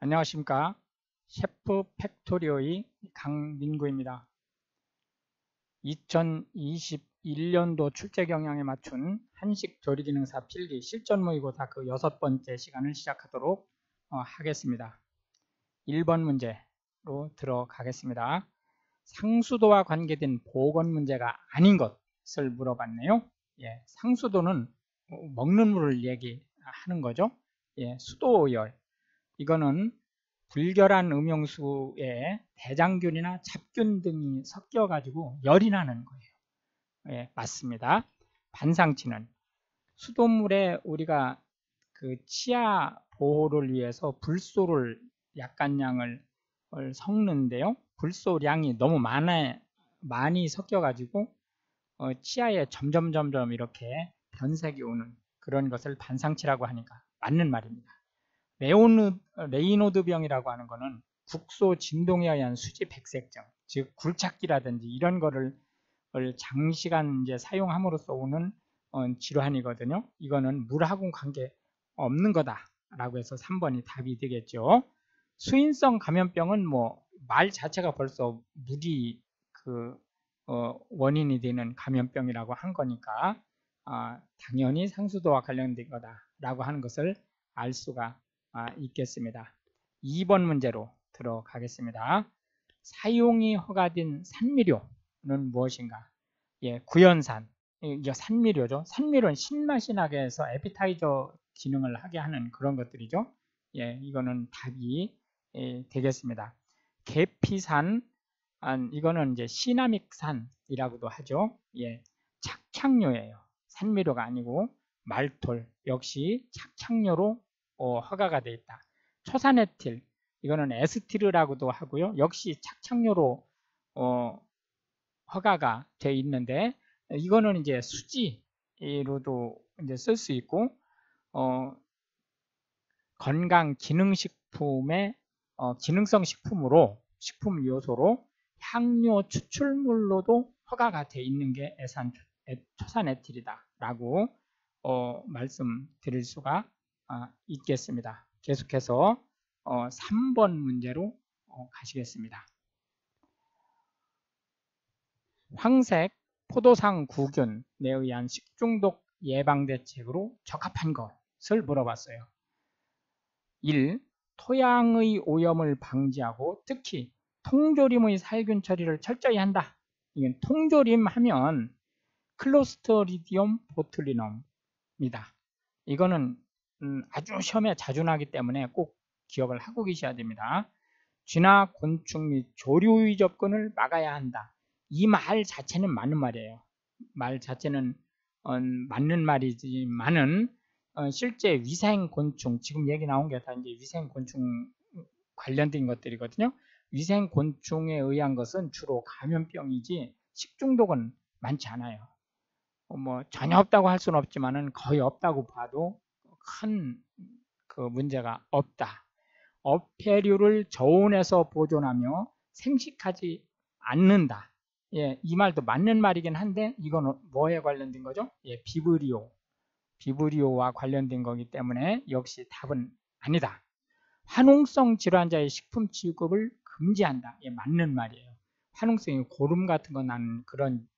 안녕하십니까. 셰프 팩토리의 강민구입니다. 2021년도 출제 경향에 맞춘 한식 조리기능사 필기 실전 모의고사 그 6번째 시간을 시작하도록 하겠습니다. 1번 문제로 들어가겠습니다. 상수도와 관계된 보건 문제가 아닌 것을 물어봤네요. 예, 상수도는 먹는 물을 얘기하는 거죠. 예, 수도열. 이거는 불결한 음용수에 대장균이나 잡균 등이 섞여 가지고 열이 나는 거예요. 예, 맞습니다. 반상치는 수돗물에 우리가 그 치아 보호를 위해서 불소를 약간량을 섞는데요. 불소량이 너무 많이 섞여 가지고 치아에 점점 이렇게 변색이 오는 그런 것을 반상치라고 하니까 맞는 말입니다. 레이노드 병이라고 하는 것은 국소 진동에 의한 수지 백색증, 즉 굴착기라든지 이런 거를 장시간 이제 사용함으로써 오는 질환이거든요. 이거는 물하고 관계 없는 거다라고 해서 3번이 답이 되겠죠. 수인성 감염병은 뭐 말 자체가 벌써 물이 그 원인이 되는 감염병이라고 한 거니까 당연히 상수도와 관련된 거다라고 하는 것을 알 수가 있겠습니다. 2번 문제로 들어가겠습니다. 사용이 허가된 산미료는 무엇인가? 예, 구연산. 이게 산미료죠. 산미료는 신맛이 나게 해서 에피타이저 기능을 하게 하는 그런 것들이죠. 예, 이거는 답이 되겠습니다. 계피산, 이거는 이제 시나믹산이라고도 하죠. 예, 착향료예요. 산미료가 아니고 말톨 역시 착향료로 허가가 되어 있다. 초산에틸, 이거는 에스티르라고도 하고요. 역시 착향료로 허가가 되어 있는데 이거는 이제 수지로도 이제 쓸 수 있고 건강 기능식품의 기능성 식품으로 식품 요소로 향료 추출물로도 허가가 되어 있는 게 초산에틸이다라고 말씀드릴 수가 있겠습니다. 계속해서 3번 문제로 가시겠습니다. 황색 포도상 구균에 의한 식중독 예방대책으로 적합한 것을 물어봤어요. 1. 토양의 오염을 방지하고 특히 통조림의 살균 처리를 철저히 한다. 이건 통조림 하면 클로스트리디움 보툴리넘입니다. 이거는 아주 시험에 자주 나기 때문에 꼭 기억을 하고 계셔야 됩니다. 쥐나 곤충 및 조류의 접근을 막아야 한다. 이 말 자체는 맞는 말이에요. 말 자체는 맞는 말이지만은 실제 위생곤충, 지금 얘기 나온 게 다 이제 위생곤충 관련된 것들이거든요. 위생곤충에 의한 것은 주로 감염병이지 식중독은 많지 않아요. 뭐 전혀 없다고 할 수는 없지만은 거의 없다고 봐도 큰 그 문제가 없다. 어패류를 저온에서 보존하며 생식하지 않는다. 예, 이 말도 맞는 말이긴 한데 이건 뭐에 관련된 거죠? 예, 비브리오와 관련된 거기 때문에 역시 답은 아니다. 화농성 질환자의 식품 취급을 금지한다. 예, 맞는 말이에요. 화농성이 고름 같은 거 나는 그런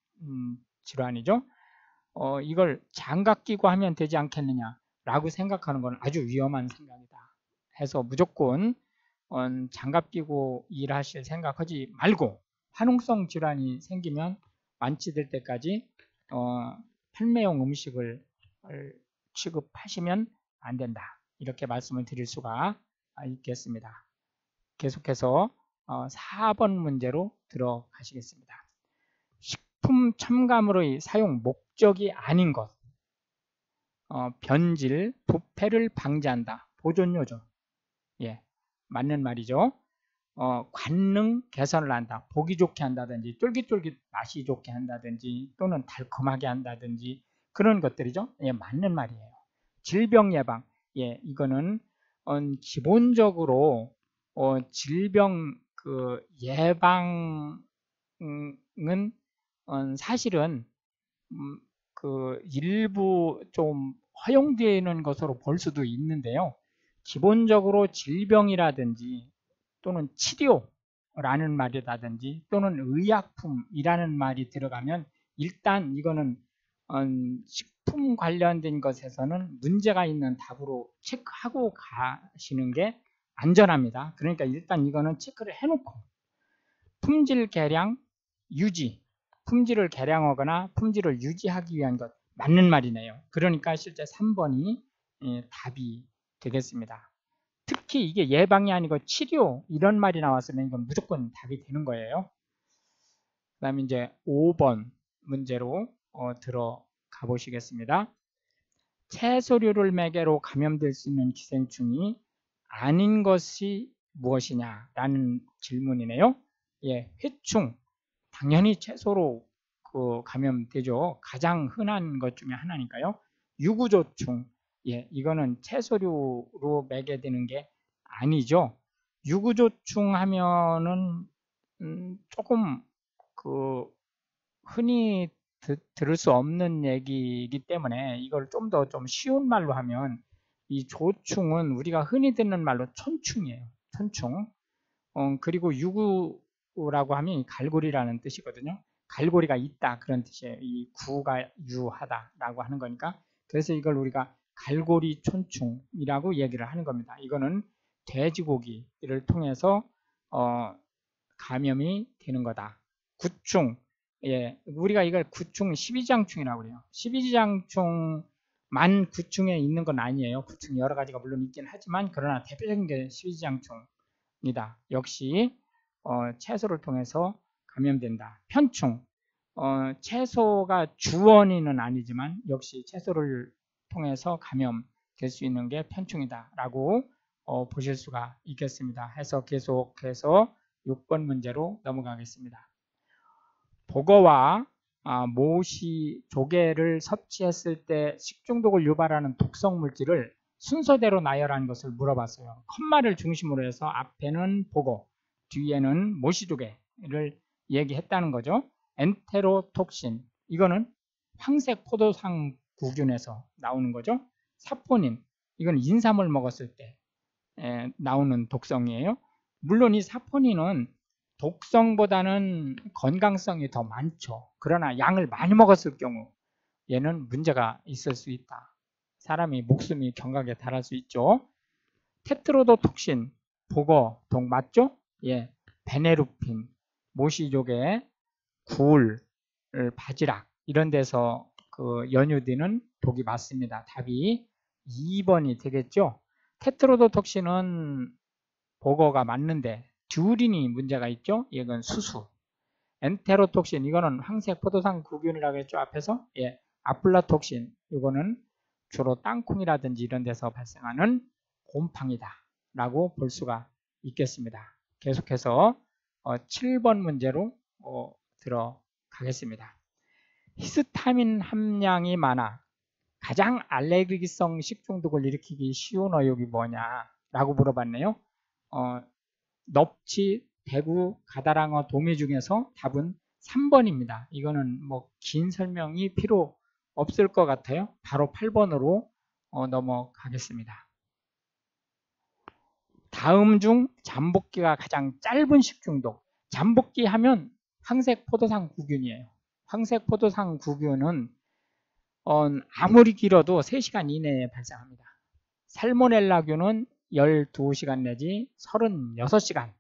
질환이죠. 이걸 장갑 끼고 하면 되지 않겠느냐라고 생각하는 건 아주 위험한 생각이다. 해서 무조건 장갑 끼고 일하실 생각하지 말고 화농성 질환이 생기면 완치될 때까지 판매용 음식을 취급하시면 안 된다. 이렇게 말씀을 드릴 수가 있겠습니다. 계속해서 4번 문제로 들어가시겠습니다. 식품 첨가물의 사용 목적이 아닌 것, 변질, 부패를 방지한다. 보존요죠. 예, 맞는 말이죠. 관능 개선을 한다. 보기 좋게 한다든지 쫄깃쫄깃 맛이 좋게 한다든지 또는 달콤하게 한다든지 그런 것들이죠. 예, 맞는 말이에요. 질병 예방. 예, 이거는 기본적으로 질병 그 예방은 사실은 그 일부 좀 허용되는 것으로 볼 수도 있는데요. 기본적으로 질병이라든지 또는 치료라는 말이라든지 또는 의약품이라는 말이 들어가면 일단 이거는 식품 관련된 것에서는 문제가 있는 답으로 체크하고 가시는 게 안전합니다. 그러니까 일단 이거는 체크를 해놓고 품질 개량, 유지, 품질을 개량하거나 품질을 유지하기 위한 것 맞는 말이네요. 그러니까 실제 3번이 답이 되겠습니다. 특히 이게 예방이 아니고 치료 이런 말이 나왔으면 이건 무조건 답이 되는 거예요. 그 다음에 이제 5번 문제로 들어가 보시겠습니다. 채소류를 매개로 감염될 수 있는 기생충이 아닌 것이 무엇이냐라는 질문이네요. 예, 회충. 당연히 채소로 감염되죠. 가장 흔한 것 중에 하나니까요. 유구조충. 예, 이거는 채소류로 매개되는 게 아니죠. 유구조충 하면은 조금 흔히 들을 수 없는 얘기이기 때문에 이걸 좀 더 좀 쉬운 말로 하면 이 조충은 우리가 흔히 듣는 말로 촌충이에요. 촌충. 그리고 유구라고 하면 갈고리라는 뜻이거든요. 갈고리가 있다 그런 뜻이에요. 이 구가 유하다라고 하는 거니까 그래서 이걸 우리가 갈고리 촌충이라고 얘기를 하는 겁니다. 이거는 돼지고기를 통해서 감염이 되는 거다. 구충, 예, 우리가 이걸 구충 12장충이라고 그래요. 12장충만 구충에 있는 건 아니에요. 구충 여러 가지가 물론 있긴 하지만 그러나 대표적인 게 12장충이다. 역시 채소를 통해서 감염된다. 편충, 채소가 주원인은 아니지만 역시 채소를 통해서 감염될 수 있는 게 편충이다라고 보실 수가 있겠습니다. 해서 계속해서 6번 문제로 넘어가겠습니다. 보거와 모시, 조개를 섭취했을 때 식중독을 유발하는 독성 물질을 순서대로 나열하는 것을 물어봤어요. 컴마를 중심으로 해서 앞에는 보거, 뒤에는 모시조개를 얘기했다는 거죠. 엔테로톡신, 이거는 황색 포도상 구균에서 나오는 거죠. 사포닌, 이건 인삼을 먹었을 때 나오는 독성이에요. 물론 이 사포닌은 독성보다는 건강성이 더 많죠. 그러나 양을 많이 먹었을 경우 얘는 문제가 있을 수 있다. 사람이 목숨이 경각에 달할 수 있죠. 테트로도톡신, 보거, 독 맞죠? 예, 베네루핀, 모시조개, 굴, 바지락 이런 데서 연유되는 독이 맞습니다. 답이 2번이 되겠죠. 테트로도톡신은 보거가 맞는데 듀린이 문제가 있죠. 이건 수수. 엔테로톡신 이거는 황색 포도상 구균이라고 했죠. 앞에서. 예, 아플라톡신 이거는 주로 땅콩이라든지 이런 데서 발생하는 곰팡이다 라고 볼 수가 있겠습니다. 계속해서 7번 문제로 들어가겠습니다. 히스타민 함량이 많아 가장 알레르기성 식중독을 일으키기 쉬운 어육이 뭐냐라고 물어봤네요. 넙치, 대구, 가다랑어, 도미 중에서 답은 3번입니다. 이거는 뭐 긴 설명이 필요 없을 것 같아요. 바로 8번으로 넘어가겠습니다. 다음 중 잠복기가 가장 짧은 식중독. 잠복기 하면 황색 포도상 구균이에요. 황색 포도상 구균은 아무리 길어도 3시간 이내에 발생합니다. 살모넬라균은 12시간 내지 36시간,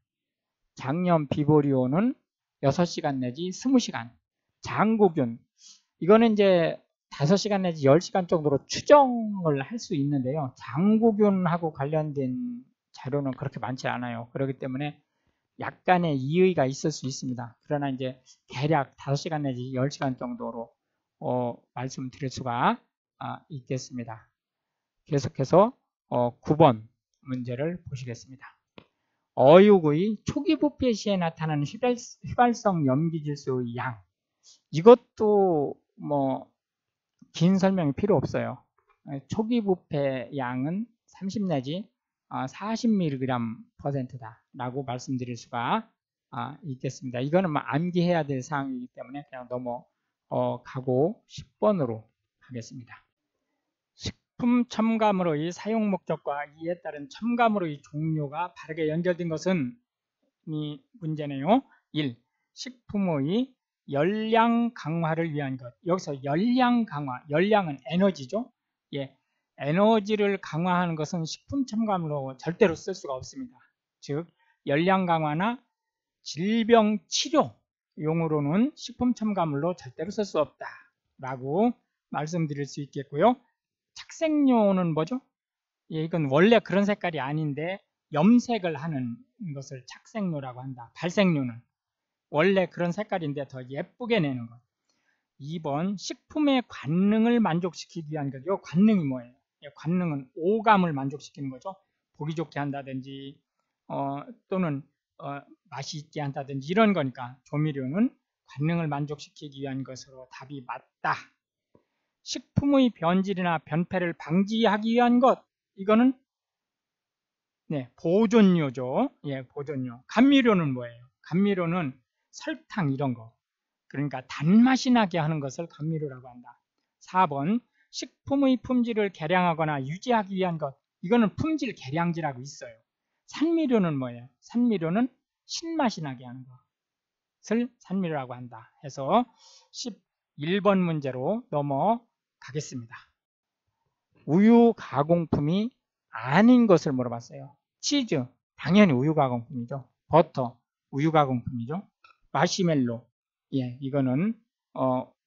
장염 비보리오는 6시간 내지 20시간, 장구균 이거는 이제 5시간 내지 10시간 정도로 추정을 할 수 있는데요. 장구균하고 관련된 자료는 그렇게 많지 않아요. 그렇기 때문에 약간의 이의가 있을 수 있습니다. 그러나 이제 대략 5시간 내지 10시간 정도로 말씀드릴 수가 있겠습니다. 계속해서 9번 문제를 보시겠습니다. 어육의 초기 부패 시에 나타나는 휘발성 염기질소의 양. 이것도 뭐 긴 설명이 필요 없어요. 초기 부패 양은 30 내지 40mg%다 라고 말씀드릴 수가 있겠습니다. 이거는 뭐 암기해야 될 사항이기 때문에 그냥 넘어가고 10번으로 가겠습니다. 식품 첨가물의 사용 목적과 이에 따른 첨가물의 종류가 바르게 연결된 것은 이 문제네요. 1. 식품의 열량 강화를 위한 것. 여기서 열량 강화, 열량은 에너지죠. 예, 에너지를 강화하는 것은 식품 첨가물로 절대로 쓸 수가 없습니다. 즉 열량 강화나 질병 치료용으로는 식품 첨가물로 절대로 쓸 수 없다라고 말씀드릴 수 있겠고요. 착색료는 뭐죠? 예, 이건 원래 그런 색깔이 아닌데 염색을 하는 것을 착색료라고 한다. 발색료는 원래 그런 색깔인데 더 예쁘게 내는 것. 2번 식품의 관능을 만족시키기 위한 것. 이 관능이 뭐예요? 예, 관능은 오감을 만족시키는 거죠. 보기 좋게 한다든지 또는 맛이 있게 한다든지 이런 거니까 조미료는 관능을 만족시키기 위한 것으로 답이 맞다. 식품의 변질이나 변폐를 방지하기 위한 것. 이거는 네, 보존료죠. 예, 보존료. 감미료는 뭐예요? 감미료는 설탕 이런 거. 그러니까 단맛이 나게 하는 것을 감미료라고 한다. 4번 식품의 품질을 개량하거나 유지하기 위한 것. 이거는 품질 개량지라고 있어요. 산미료는 뭐예요? 산미료는 신맛이 나게 하는 것을 산미료라고 한다. 해서 11번 문제로 넘어가겠습니다. 우유 가공품이 아닌 것을 물어봤어요. 치즈, 당연히 우유 가공품이죠. 버터, 우유 가공품이죠. 마시멜로, 예, 이거는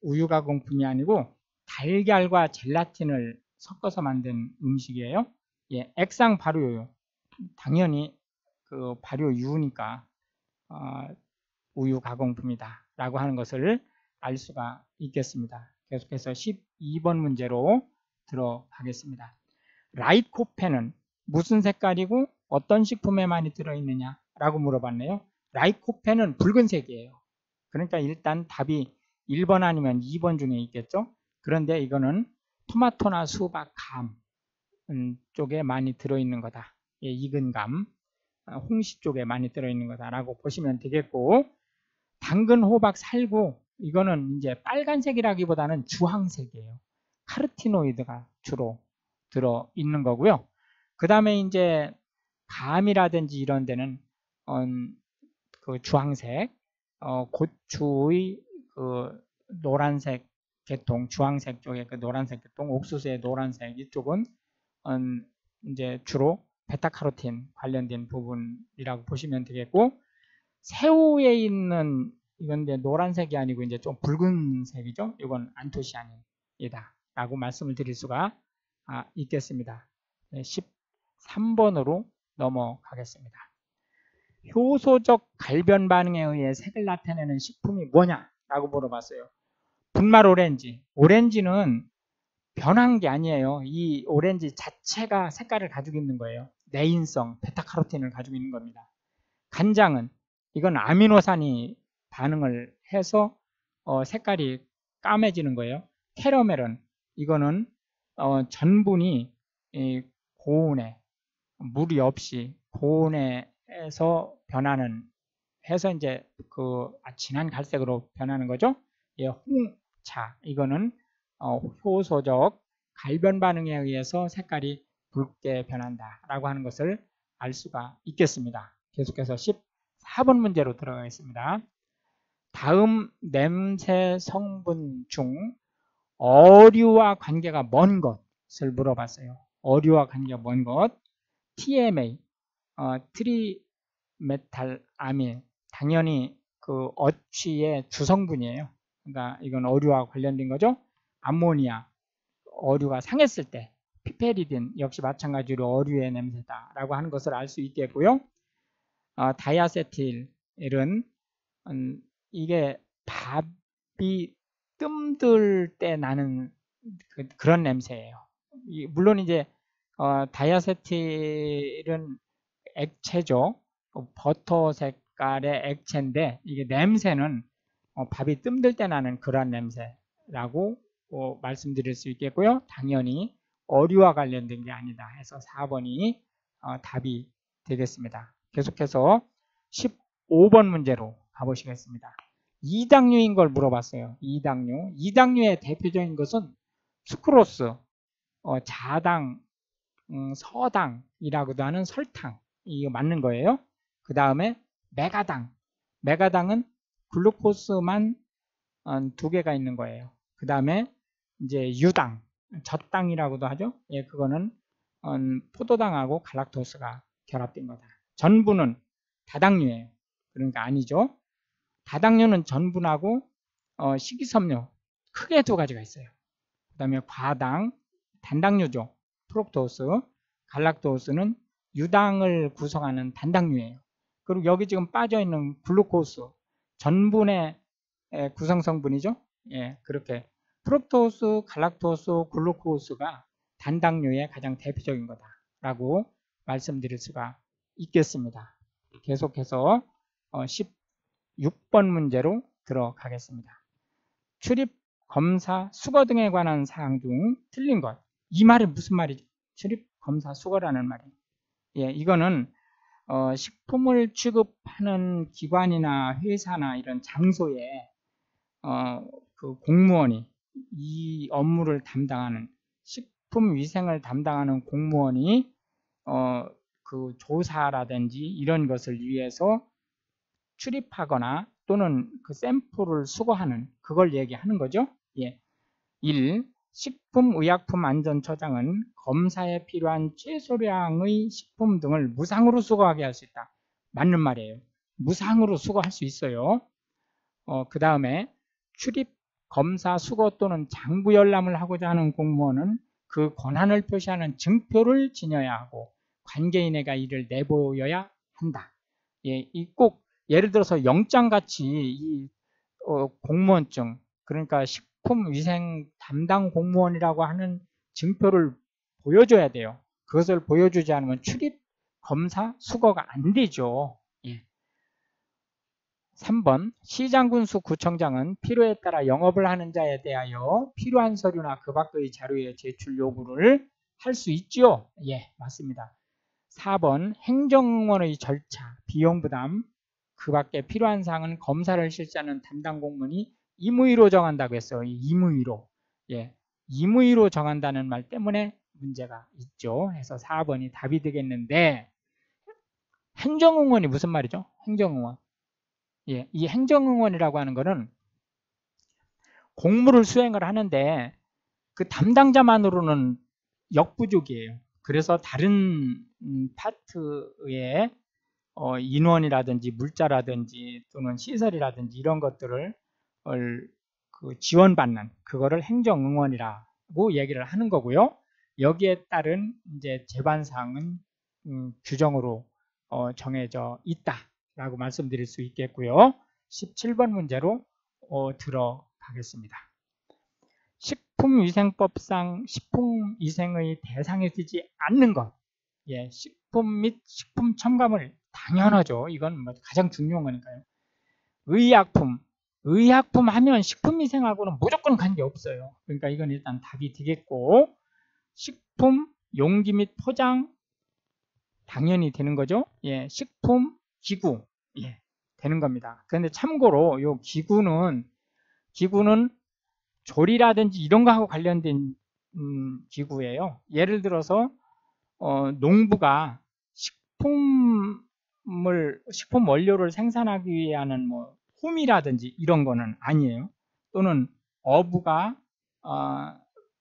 우유 가공품이 아니고 달걀과 젤라틴을 섞어서 만든 음식이에요. 예, 액상 발효유, 당연히 그 발효유니까 우유 가공품이다 라고 하는 것을 알 수가 있겠습니다. 계속해서 12번 문제로 들어가겠습니다. 라이코펜은 무슨 색깔이고 어떤 식품에 많이 들어있느냐 라고 물어봤네요. 라이코펜은 붉은색이에요. 그러니까 일단 답이 1번 아니면 2번 중에 있겠죠. 그런데 이거는 토마토나 수박, 감 쪽에 많이 들어있는 거다. 예, 익은 감, 홍시 쪽에 많이 들어있는 거다라고 보시면 되겠고, 당근, 호박, 살구 이거는 이제 빨간색이라기보다는 주황색이에요. 카르티노이드가 주로 들어있는 거고요. 그 다음에 이제 감이라든지 이런 데는 그 주황색, 고추의 그 노란색 계통, 주황색 쪽에 그 노란색 계통, 옥수수의 노란색 이쪽은 이제 주로 베타카로틴 관련된 부분이라고 보시면 되겠고, 새우에 있는 이건 이제 노란색이 아니고 이제 좀 붉은색이죠. 이건 안토시아닌이다 라고 말씀을 드릴 수가 있겠습니다. 13번으로 넘어가겠습니다. 효소적 갈변 반응에 의해 색을 나타내는 식품이 뭐냐라고 물어봤어요. 분말 오렌지. 오렌지는 변한 게 아니에요. 이 오렌지 자체가 색깔을 가지고 있는 거예요. 내인성, 베타카로틴을 가지고 있는 겁니다. 간장은 이건 아미노산이 반응을 해서 색깔이 까매지는 거예요. 캐러멜은 이거는 전분이 고온에 물이 없이 고온에서 변하는 해서 이제 그 진한 갈색으로 변하는 거죠. 예, 홍차 이거는 효소적 갈변 반응에 의해서 색깔이 붉게 변한다라고 하는 것을 알 수가 있겠습니다. 계속해서 14번 문제로 들어가겠습니다. 다음 냄새 성분 중 어류와 관계가 먼 것을 물어봤어요. 어류와 관계가 먼 것. TMA, 트리메탈아민, 당연히 그 어취의 주성분이에요. 그러니까 이건 어류와 관련된 거죠. 암모니아, 어류가 상했을 때 피페리딘 역시 마찬가지로 어류의 냄새다라고 하는 것을 알 수 있겠고요. 다이아세틸은 이게 밥이 뜸들 때 나는 그런 냄새예요. 물론 이제 다이아세틸은 액체죠. 버터 색깔의 액체인데 이게 냄새는 밥이 뜸들 때 나는 그런 냄새라고 말씀드릴 수 있겠고요. 당연히 어류와 관련된 게 아니다 해서 4번이 답이 되겠습니다. 계속해서 15번 문제로 가보시겠습니다. 이당류인 걸 물어봤어요. 이당류. 이당류의 대표적인 것은 수크로스, 자당, 서당이라고도 하는 설탕, 이거 맞는 거예요. 그 다음에 메가당, 메가당은 글루코스만 2개가 있는 거예요. 그 다음에 이제 유당, 젖당이라고도 하죠. 예, 그거는 포도당하고 갈락토스가 결합된 거다. 전분은 다당류예요. 그러니까 아니죠. 다당류는 전분하고 식이섬유 크게 2가지가 있어요. 그 다음에 과당, 단당류죠. 프록토스, 갈락토스는 유당을 구성하는 단당류예요. 그리고 여기 지금 빠져있는 글루코스, 전분의 구성성분이죠. 예, 그렇게 프록토스, 갈락토스, 글루코스가 단당류의 가장 대표적인 거다라고 말씀드릴 수가 있겠습니다. 계속해서 16번 문제로 들어가겠습니다. 출입, 검사, 수거 등에 관한 사항 중 틀린 것. 이 말이 무슨 말이죠? 출입, 검사, 수거라는 말이. 예, 이거는 식품을 취급하는 기관이나 회사나 이런 장소에 그 공무원이 이 업무를 담당하는 식품 위생을 담당하는 공무원이 그 조사라든지 이런 것을 위해서 출입하거나 또는 그 샘플을 수거하는 그걸 얘기하는 거죠. 예. 1. 식품의약품안전처장은 검사에 필요한 최소량의 식품 등을 무상으로 수거하게 할 수 있다. 맞는 말이에요. 무상으로 수거할 수 있어요. 그 다음에 출입, 검사, 수거 또는 장부 열람을 하고자 하는 공무원은 그 권한을 표시하는 증표를 지녀야 하고 관계인에게 이를 내보여야 한다. 예, 꼭 예를 들어서 영장같이 이 공무원증, 그러니까 식품위생 담당 공무원이라고 하는 증표를 보여줘야 돼요. 그것을 보여주지 않으면 출입, 검사, 수거가 안 되죠. 예. 3번 시장군수 구청장은 필요에 따라 영업을 하는 자에 대하여 필요한 서류나 그 밖의 자료의 제출 요구를 할 수 있죠. 예, 맞습니다. 4번 행정원의 절차, 비용부담, 그 밖에 필요한 사항은 검사를 실시하는 담당 공무원이 임의로 정한다고 했어요. 임의로. 예, 임의로 정한다는 말 때문에 문제가 있죠. 해서 4번이 답이 되겠는데 행정응원이 무슨 말이죠? 행정응원. 예, 이 행정응원이라고 하는 거는 공무를 수행을 하는데 그 담당자만으로는 역부족이에요. 그래서 다른 파트의 인원이라든지 물자라든지 또는 시설이라든지 이런 것들을 그 지원받는 그거를 행정응원이라고 얘기를 하는 거고요. 여기에 따른 이제 제반사항은 규정으로 정해져 있다라고 말씀드릴 수 있겠고요. 17번 문제로 들어가겠습니다. 식품위생법상 식품위생의 대상에 들지 않는 것. 예, 식품 및 식품 첨가물 당연하죠. 이건 뭐 가장 중요한 거니까요. 의약품 하면 식품위생하고는 무조건 관계없어요. 그러니까 이건 일단 답이 되겠고 식품, 용기 및 포장 당연히 되는 거죠. 예, 식품, 기구 예, 되는 겁니다. 그런데 참고로 이 기구는 조리라든지 이런 거하고 관련된 기구예요. 예를 들어서 농부가 식품 원료를 생산하기 위한 뭐 홈이라든지 이런 거는 아니에요. 또는 어부가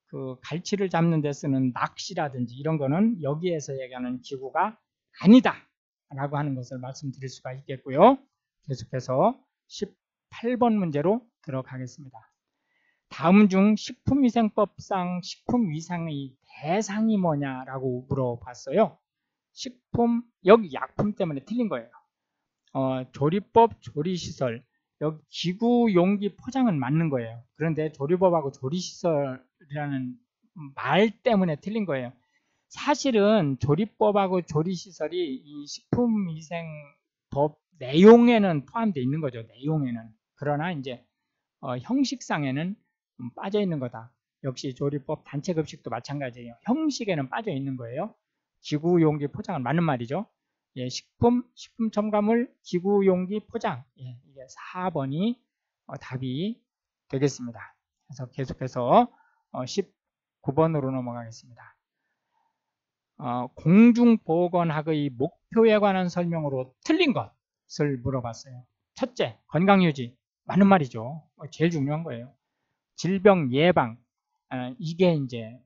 그 갈치를 잡는 데 쓰는 낚시라든지 이런 거는 여기에서 얘기하는 기구가 아니다 라고 하는 것을 말씀드릴 수가 있겠고요. 계속해서 18번 문제로 들어가겠습니다. 다음 중 식품위생법상 식품위생의 대상이 뭐냐라고 물어봤어요. 식품, 여기 약품 때문에 틀린 거예요. 조리법, 조리시설, 여기 기구, 용기, 포장은 맞는 거예요. 그런데 조리법하고 조리시설이라는 말 때문에 틀린 거예요. 사실은 조리법하고 조리시설이 이 식품위생법 내용에는 포함되어 있는 거죠. 내용에는. 그러나 이제 형식상에는 빠져 있는 거다. 역시 조리법 단체급식도 마찬가지예요. 형식에는 빠져 있는 거예요. 기구, 용기, 포장은 맞는 말이죠. 예, 식품 첨가물, 기구, 용기, 포장. 예, 이게 4번이 답이 되겠습니다. 그래서 계속해서 9번으로 넘어가겠습니다. 공중보건학의 목표에 관한 설명으로 틀린 것을 물어봤어요. 첫째, 건강유지. 맞는 말이죠. 제일 중요한 거예요. 질병 예방. 이게 이제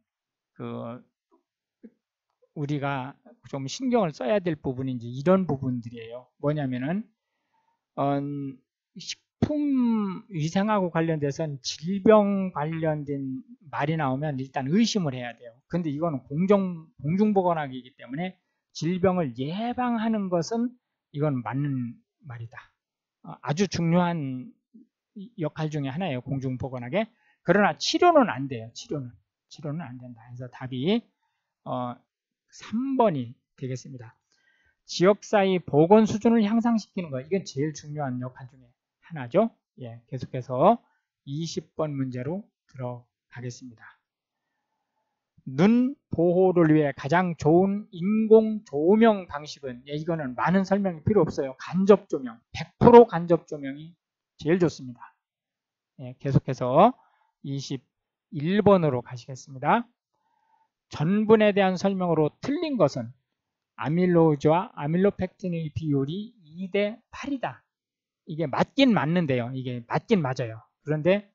우리가 좀 신경을 써야 될 부분인지 이런 부분들이에요. 뭐냐면은 식품 위생하고 관련돼서는 질병 관련된 말이 나오면 일단 의심을 해야 돼요. 근데 이거는 공중보건학이기 때문에 질병을 예방하는 것은 이건 맞는 말이다. 아주 중요한 역할 중에 하나예요. 공중보건학에. 그러나 치료는 안 돼요. 치료는 안 된다. 그래서 답이 3번이 되겠습니다. 지역사회 보건 수준을 향상시키는 것. 이건 제일 중요한 역할 중에 하나죠. 예, 계속해서 20번 문제로 들어가겠습니다. 눈 보호를 위해 가장 좋은 인공 조명 방식은, 예, 이거는 많은 설명이 필요 없어요. 간접 조명, 100% 간접 조명이 제일 좋습니다. 예, 계속해서 21번으로 가시겠습니다. 전분에 대한 설명으로 틀린 것은 아밀로이드와 아밀로펙틴의 비율이 2대 8이다. 이게 맞긴 맞는데요. 이게 맞긴 맞아요. 그런데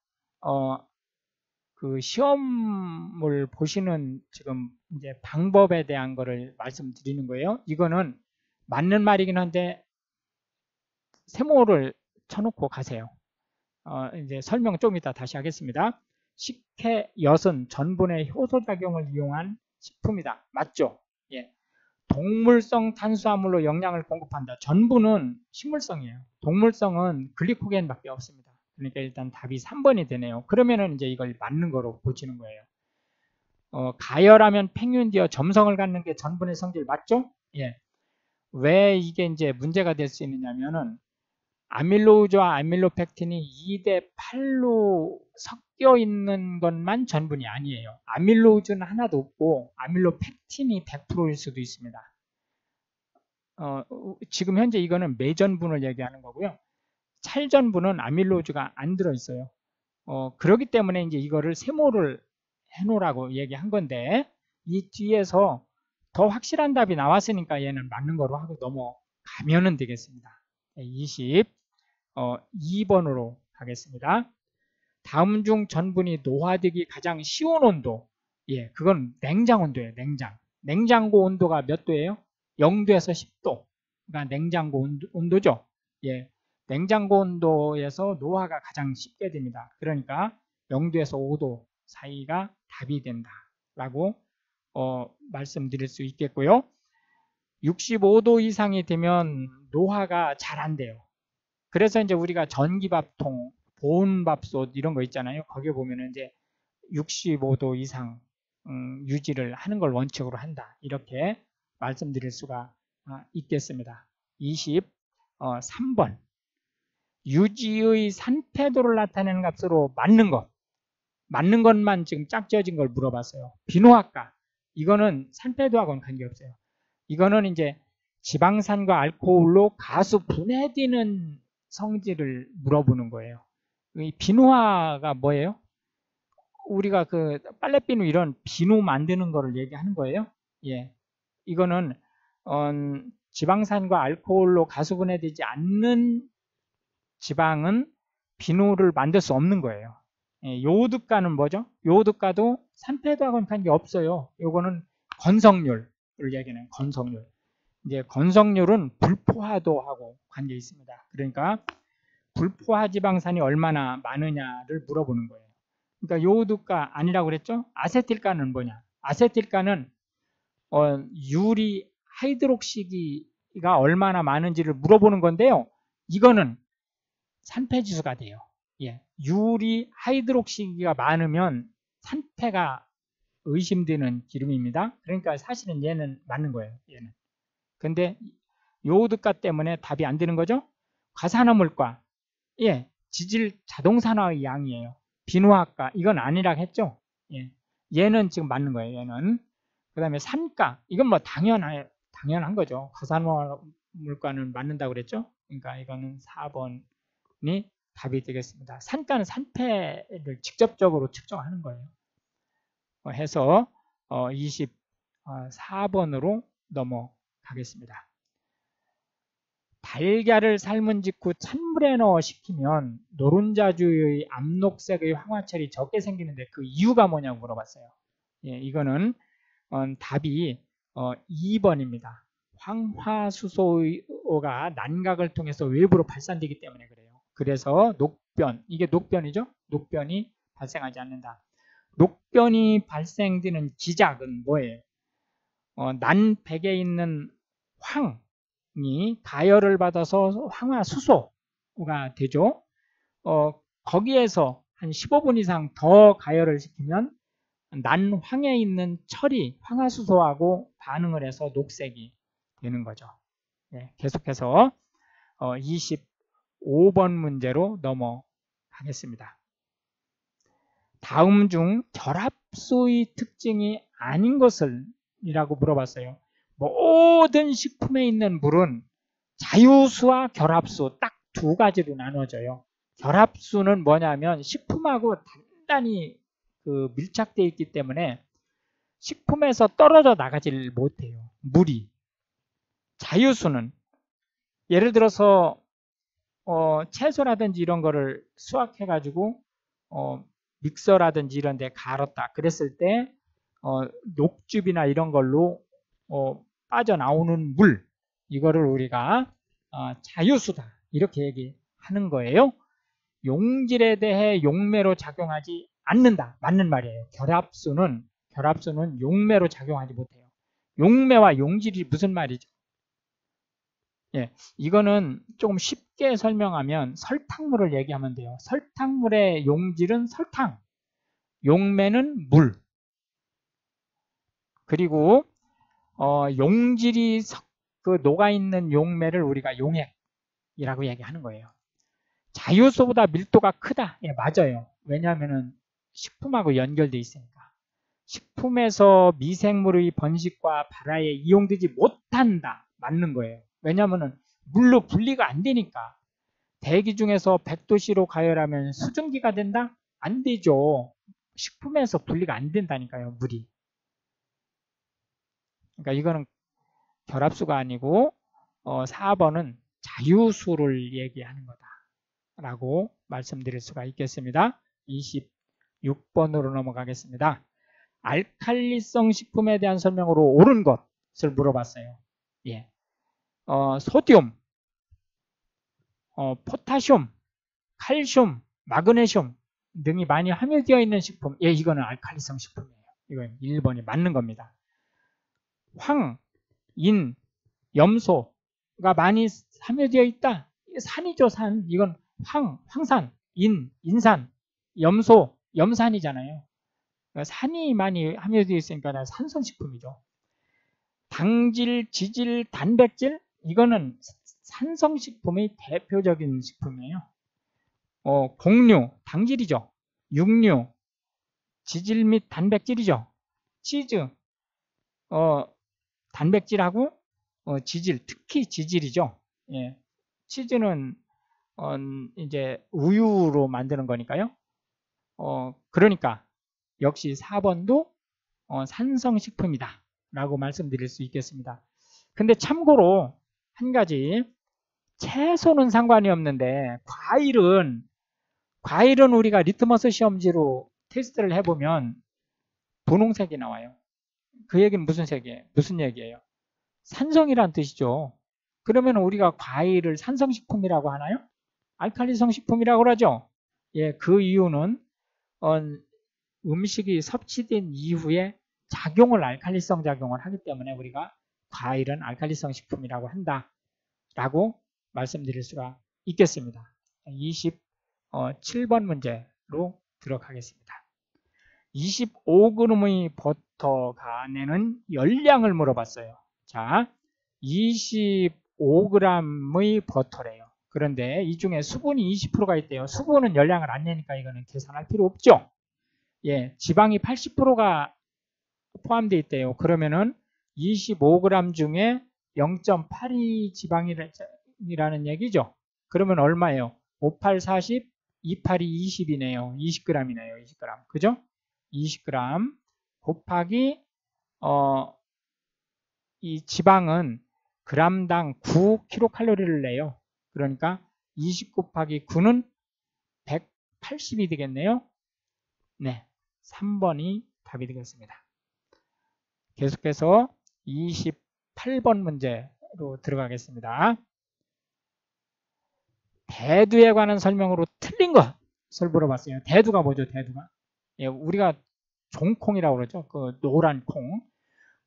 그 시험을 보시는 지금 이제 방법에 대한 거를 말씀드리는 거예요. 이거는 맞는 말이긴 한데 세모를 쳐놓고 가세요. 이제 설명 좀 이따 다시 하겠습니다. 식혜, 엿은 전분의 효소작용을 이용한 식품이다. 맞죠? 예. 동물성 탄수화물로 영양을 공급한다. 전분은 식물성이에요. 동물성은 글리코겐밖에 없습니다. 그러니까 일단 답이 3번이 되네요. 그러면은 이제 이걸 맞는 거로 보시는 거예요. 가열하면 팽윤되어 점성을 갖는 게 전분의 성질 맞죠? 예. 왜 이게 이제 문제가 될 수 있느냐면은 아밀로이드와 아밀로펙틴이 2대 8로 섞여 있는 것만 전분이 아니에요. 아밀로이드는 하나도 없고 아밀로펙틴이 100%일 수도 있습니다. 지금 현재 이거는 매전분을 얘기하는 거고요. 찰전분은 아밀로이드가 안 들어있어요. 그렇기 때문에 이제 이거를 세모를 해놓으라고 얘기한 건데, 이 뒤에서 더 확실한 답이 나왔으니까 얘는 맞는 거로 하고 넘어가면은 되겠습니다. 22번으로 가겠습니다. 다음 중 전분이 노화되기 가장 쉬운 온도. 예, 그건 냉장 온도예요. 냉장고 온도가 몇 도예요? 0도에서 10도. 그러니까 냉장고 온도죠. 예, 냉장고 온도에서 노화가 가장 쉽게 됩니다. 그러니까 0도에서 5도 사이가 답이 된다라고 말씀드릴 수 있겠고요. 65도 이상이 되면 노화가 잘 안 돼요. 그래서 이제 우리가 전기밥통, 보온밥솥 이런 거 있잖아요. 거기에 보면은 이제 65도 이상 유지를 하는 걸 원칙으로 한다. 이렇게 말씀드릴 수가 있겠습니다. 23번. 유지의 산패도를 나타내는 값으로 맞는 것. 맞는 것만 지금 짝지어진 걸 물어봤어요. 비노학과. 이거는 산패도하고는 관계없어요. 이거는 이제 지방산과 알코올로 가수 분해되는 성질을 물어보는 거예요. 이 비누화가 뭐예요? 우리가 그 빨래비누 이런 비누 만드는 거를 얘기하는 거예요. 예, 이거는 지방산과 알코올로 가수 분해되지 않는 지방은 비누를 만들 수 없는 거예요. 예, 요오드가는 뭐죠? 요오드가도 산패도하고는 관계 없어요. 요거는 건성률을 얘기하는 건성률. 이제 건성률은 불포화도하고 관계 있습니다. 그러니까 불포화 지방산이 얼마나 많으냐를 물어보는 거예요. 그러니까 요오드가 아니라고 그랬죠? 아세틸가는 뭐냐? 아세틸가는 유리 하이드록시기가 얼마나 많은지를 물어보는 건데요. 이거는 산패지수가 돼요. 예, 유리 하이드록시기가 많으면 산패가 의심되는 기름입니다. 그러니까 사실은 얘는 맞는 거예요. 얘는. 근데 요오드가 때문에 답이 안 되는 거죠. 과산화물과, 예, 지질 자동산화의 양이에요. 비누학과 이건 아니라 했죠. 예, 얘는 지금 맞는 거예요. 얘는. 그 다음에 산가, 이건 뭐 당연한 거죠. 과산화물과는 맞는다고 그랬죠. 그러니까 이거는 4번이 답이 되겠습니다. 산가는 산패를 직접적으로 측정하는 거예요. 해서 24번으로 넘어가겠습니다. 달걀을 삶은 직후 찬물에 넣어 식히면 노른자주의 암녹색의 황화철이 적게 생기는데 그 이유가 뭐냐고 물어봤어요. 예, 이거는 답이 2번입니다. 황화수소가 난각을 통해서 외부로 발산되기 때문에 그래요. 그래서 녹변, 이게 녹변이죠? 녹변이 발생하지 않는다. 녹변이 발생되는 기작은 뭐예요? 난백에 있는 황이 가열을 받아서 황화수소가 되죠. 거기에서 한 15분 이상 더 가열을 시키면 난황에 있는 철이 황화수소하고 반응을 해서 녹색이 되는 거죠. 네, 계속해서 25번 문제로 넘어가겠습니다. 다음 중 결합수의 특징이 아닌 것을 이라고 물어봤어요. 모든 식품에 있는 물은 자유수와 결합수 딱 두 가지로 나눠져요. 결합수는 뭐냐면 식품하고 단단히 밀착되어 있기 때문에 식품에서 떨어져 나가질 못해요. 물이. 자유수는 예를 들어서 채소라든지 이런 거를 수확해가지고 믹서라든지 이런 데 갈았다. 그랬을 때 녹즙이나 이런 걸로 빠져나오는 물, 이거를 우리가 자유수다 이렇게 얘기하는 거예요. 용질에 대해 용매로 작용하지 않는다. 맞는 말이에요. 결합수는 용매로 작용하지 못해요. 용매와 용질이 무슨 말이죠? 예, 이거는 조금 쉽게 설명하면 설탕물을 얘기하면 돼요. 설탕물의 용질은 설탕, 용매는 물. 그리고 용질이 녹아있는 용매를 우리가 용액이라고 얘기하는 거예요. 자유수보다 밀도가 크다. 예, 맞아요. 왜냐하면 식품하고 연결되어 있으니까. 식품에서 미생물의 번식과 발화에 이용되지 못한다. 맞는 거예요. 왜냐하면 물로 분리가 안 되니까. 대기 중에서 100도씨로 가열하면 수증기가 된다? 안 되죠. 식품에서 분리가 안 된다니까요. 물이. 그러니까 이거는 결합수가 아니고 4번은 자유수를 얘기하는 거다라고 말씀드릴 수가 있겠습니다. 26번으로 넘어가겠습니다. 알칼리성 식품에 대한 설명으로 옳은 것을 물어봤어요. 예. 소듐, 포타슘, 칼슘, 마그네슘 등이 많이 함유되어 있는 식품. 예, 이거는 알칼리성 식품이에요. 이건 1번이 맞는 겁니다. 황, 인, 염소가 많이 함유되어 있다. 산이죠, 산. 이건 황산, 인산, 염소, 염산이잖아요. 산이 많이 함유되어 있으니까 산성식품이죠. 당질, 지질, 단백질 이거는 산성식품의 대표적인 식품이에요. 곡류, 당질이죠. 육류, 지질 및 단백질이죠. 치즈, 단백질하고 지질, 특히 지질이죠. 예. 치즈는 이제 우유로 만드는 거니까요. 그러니까 역시 4번도 산성식품이다 라고 말씀드릴 수 있겠습니다. 근데 참고로 한 가지, 채소는 상관이 없는데 과일은 우리가 리트머스 시험지로 테스트를 해보면 분홍색이 나와요. 그 얘기는 무슨 얘기예요? 산성이란 뜻이죠. 그러면 우리가 과일을 산성식품이라고 하나요? 알칼리성 식품이라고 그러죠. 예, 그 이유는 음식이 섭취된 이후에 알칼리성 작용을 하기 때문에 우리가 과일은 알칼리성 식품이라고 한다라고 말씀드릴 수가 있겠습니다. 27번 문제로 들어가겠습니다. 25g의 버터가 내는 열량을 물어봤어요. 자, 25g의 버터래요. 그런데 이 중에 수분이 20%가 있대요. 수분은 열량을 안 내니까 이거는 계산할 필요 없죠. 예, 지방이 80%가 포함되어 있대요. 그러면은 25g 중에 0.82 지방이라는 얘기죠. 그러면 얼마예요? 58, 40, 282, 20이네요. 20g이네요. 20g. 그죠? 20g. 곱하기 이 지방은 g당 9kcal를 내요. 그러니까 20 곱하기 9는 180이 되겠네요. 네, 3번이 답이 되겠습니다. 계속해서 28번 문제로 들어가겠습니다. 대두에 관한 설명으로 틀린 것을 물어봤어요. 대두가 뭐죠? 대두가? 예, 우리가 종콩이라고 그러죠. 그 노란 콩.